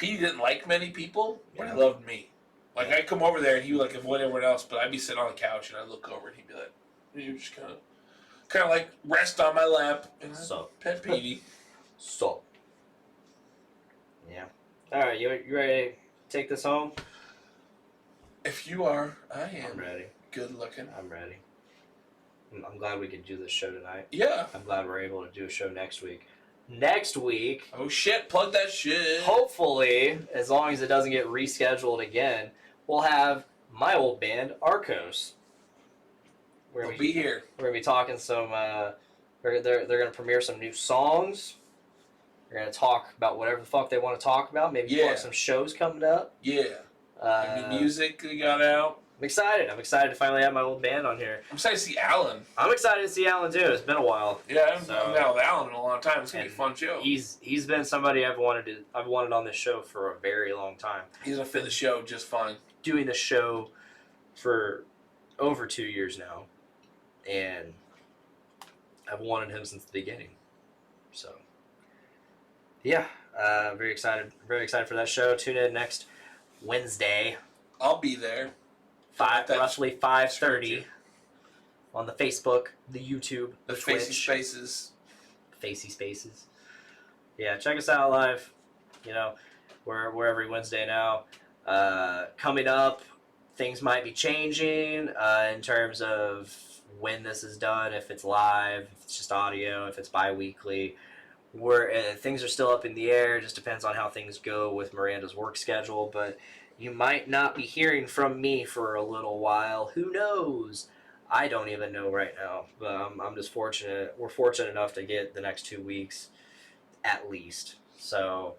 B: didn't like many people, but he loved me. Like I'd come over there and he would like avoid everyone else, but I'd be sitting on the couch and I'd look over and he'd be like, you just kind of like rest on my lap and pet Petey.
A: So. Yeah. All right, you ready to take this home?
B: If you are, I am.
A: I'm ready.
B: Good looking.
A: I'm ready. I'm glad we could do this show tonight.
B: Yeah.
A: I'm glad we're able to do a show next week. Next week.
B: Oh shit! Plug that shit.
A: Hopefully, as long as it doesn't get rescheduled again, we'll have my old band Arcos.
B: We'll be here.
A: We're gonna be talking some. They're gonna premiere some new songs. They're gonna talk about whatever the fuck they want to talk about. Maybe plug some shows coming up.
B: Yeah. New music they got out.
A: I'm excited. I'm excited to finally have my old band on here.
B: I'm excited to see Alan.
A: I'm excited to see Alan too. It's been a while.
B: Yeah, I haven't been out with Alan in a long time. It's gonna be a fun show.
A: He's been somebody I've wanted on this show for a very long time.
B: He's gonna fit the show just fine.
A: Doing the show for over 2 years now, and I've wanted him since the beginning. So yeah, very excited for that show. Tune in next Wednesday.
B: I'll be there.
A: Roughly 5:30 on the Facebook, the YouTube, the Twitch. Facey Spaces. Yeah, check us out live. You know, we're every Wednesday now. Coming up, things might be changing in terms of when this is done, if it's live, if it's just audio, if it's bi-weekly. Things are still up in the air. It just depends on how things go with Miranda's work schedule, but you might not be hearing from me for a little while. Who knows? I don't even know right now. But I'm just fortunate. We're fortunate enough to get the next 2 weeks at least. So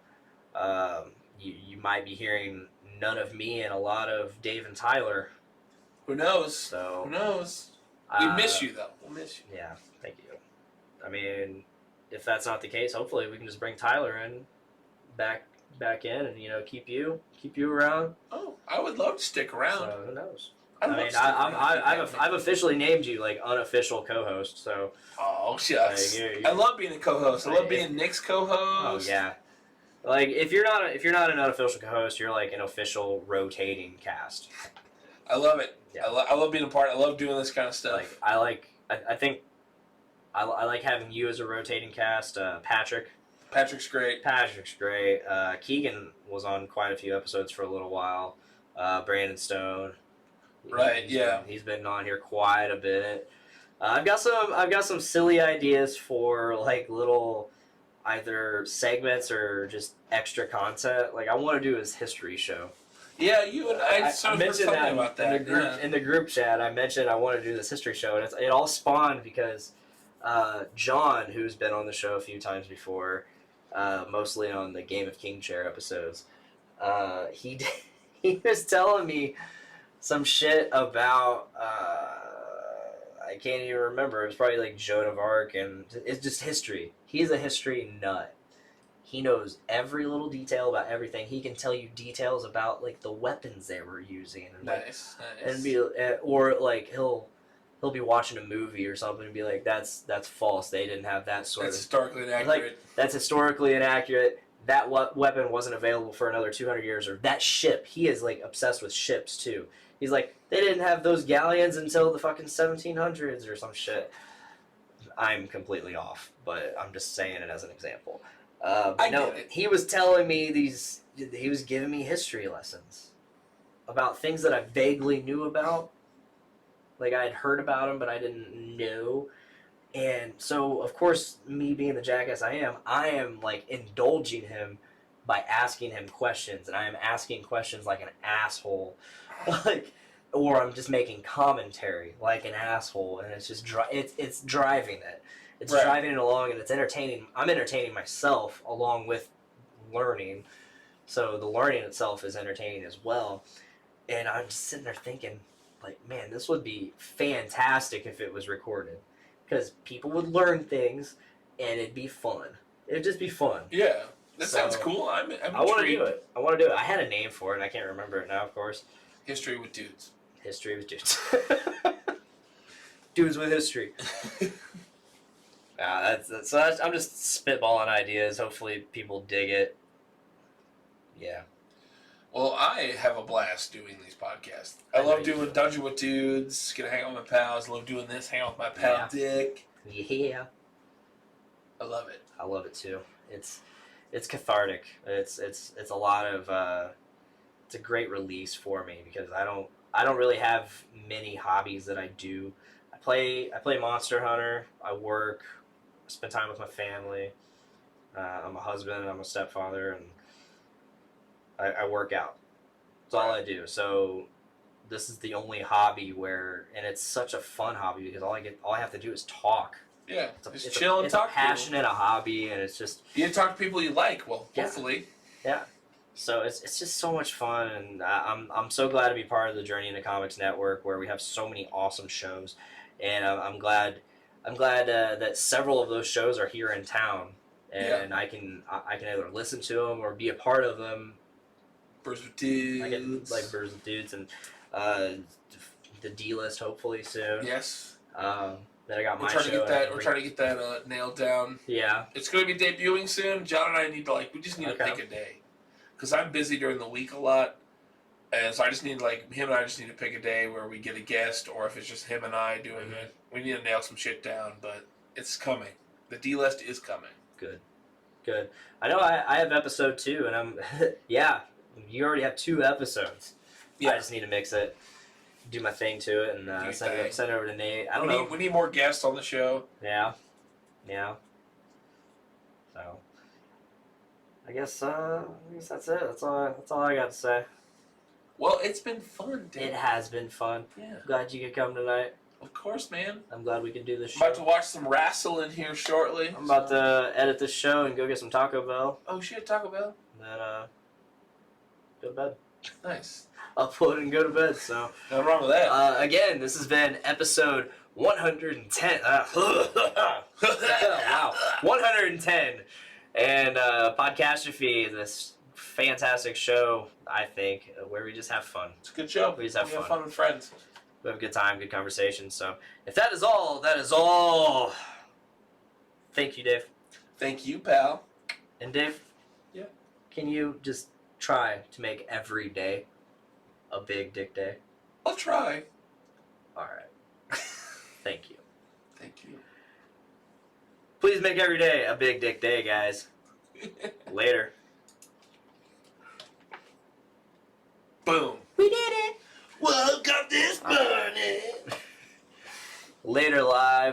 A: you might be hearing none of me and a lot of Dave and Tyler.
B: Who knows?
A: So
B: who knows? We miss you though. We'll miss you.
A: Yeah, thank you. I mean, if that's not the case, hopefully we can just bring Tyler in back in and keep you around.
B: Oh, I would love to stick around.
A: So who knows?
B: I've
A: officially named you like unofficial co-host. So
B: yes, I love being a co-host. I love being Nick's co-host.
A: Oh yeah, like if you're not an unofficial co-host, you're like an official rotating cast.
B: I love it.
A: Yeah.
B: I love being a part. I love doing this kind of stuff.
A: I think I like having you as a rotating cast.
B: Patrick's great.
A: Keegan was on quite a few episodes for a little while. Brandon Stone.
B: Right.
A: He's been on here quite a bit. I've got some silly ideas for like little either segments or just extra content. Like I want to do his history show.
B: Yeah, you and I
A: mentioned that
B: about that
A: in the group chat. I mentioned I want to do this history show, and it all spawned because John, who's been on the show a few times before, mostly on the Game of King Chair episodes. He was telling me some shit about I can't even remember. It was probably like Joan of Arc, and it's just history. He's a history nut. He knows every little detail about everything. He can tell you details about like the weapons they were using. And,
B: Nice.
A: and be or like he'll be watching a movie or something and be like, that's false. They didn't have that sort
B: That's
A: of
B: historically inaccurate.
A: like that's historically inaccurate. That weapon wasn't available for another 200 years. Or that ship. He is like obsessed with ships too. He's like, they didn't have those galleons until the fucking 1700s or some shit. I'm completely off, but I'm just saying it as an example.
B: I
A: no,
B: get it.
A: he was telling me he was giving me history lessons about things that I vaguely knew about. Like I had heard about them, but I didn't know. And so, of course, me being the jackass I am like indulging him by asking him questions, and I am asking questions like an asshole, like, or I'm just making commentary like an asshole, and it's just it's driving it. It's
B: Right.
A: driving it along, and it's entertaining. I'm entertaining myself along with learning. So the learning itself is entertaining as well. And I'm just sitting there thinking, like, man, this would be fantastic if it was recorded. Because people would learn things, and it'd be fun. It'd just be fun.
B: Yeah, that
A: So,
B: sounds cool. I
A: want to do it. I had a name for it, and I can't remember it now, of course.
B: History with dudes.
A: History with dudes. Dudes with history. I'm just spitballing ideas. Hopefully people dig it. Yeah.
B: Well, I have a blast doing these podcasts. I love doing Dungeon with Dudes, gonna hang out with my pals. I love doing this, hang out with my pal Dick.
A: Yeah.
B: I love it.
A: I love it too. It's cathartic. It's a lot of it's a great release for me because I don't really have many hobbies that I do. I play Monster Hunter. I work. I spend time with my family. I'm a husband. I'm a stepfather, and I work out. That's all I do. So this is the only hobby and it's such a fun hobby because all I have to do is talk.
B: Yeah,
A: It's
B: just chill and talk.
A: It's a passionate hobby, and it's just
B: you talk to people you like. Well,
A: Yeah.
B: hopefully.
A: Yeah. So it's just so much fun, and I'm so glad to be part of the Journey into Comics Network, where we have so many awesome shows, and I'm glad that several of those shows are here in town, and I can either listen to them or be a part of them.
B: Birds with Dudes.
A: I get like Birds with Dudes and the D list hopefully soon.
B: Yes.
A: Then I got
B: We're
A: my
B: trying
A: show.
B: we're trying to get that nailed down.
A: Yeah.
B: It's going to be debuting soon. John and I need to we just need to pick a day, because I'm busy during the week a lot, and so I just need him and I just need to pick a day where we get a guest, or if it's just him and I doing it, we need to nail some shit down. But it's coming. The D list is coming.
A: Good. I know I have episode 2, and I'm yeah. You already have 2 episodes. Yeah. I just need to mix it, do my thing to it, and send it over to Nate. I don't know.
B: We need more guests on the show.
A: Yeah. So, I guess that's it. That's all I got to say.
B: Well, it's been fun, Dave.
A: It has been fun.
B: Yeah.
A: Glad you could come tonight.
B: Of course, man.
A: I'm glad we could do this
B: I'm
A: show.
B: about to watch some wrestling here shortly.
A: I'm about to edit this show and go get some Taco Bell.
B: Oh shit, Taco Bell.
A: And then go to bed.
B: Nice.
A: Upload and go to bed. So
B: Nothing wrong with that.
A: again, this has been episode 110. Wow, 110, and Podcastrophe, this fantastic show, I think, where we just have fun.
B: It's a good show.
A: We just have fun.
B: fun with friends.
A: We have a good time, good conversation. So if that is all. Thank you, Dave.
B: Thank you, pal.
A: And Dave,
B: Yeah.
A: Can you just try to make every day a big dick day?
B: I'll try.
A: All right. Thank you.
B: Thank you.
A: Please make every day a big dick day, guys. Later.
B: Boom.
A: We did it.
B: Woke up this morning.
A: Later, live.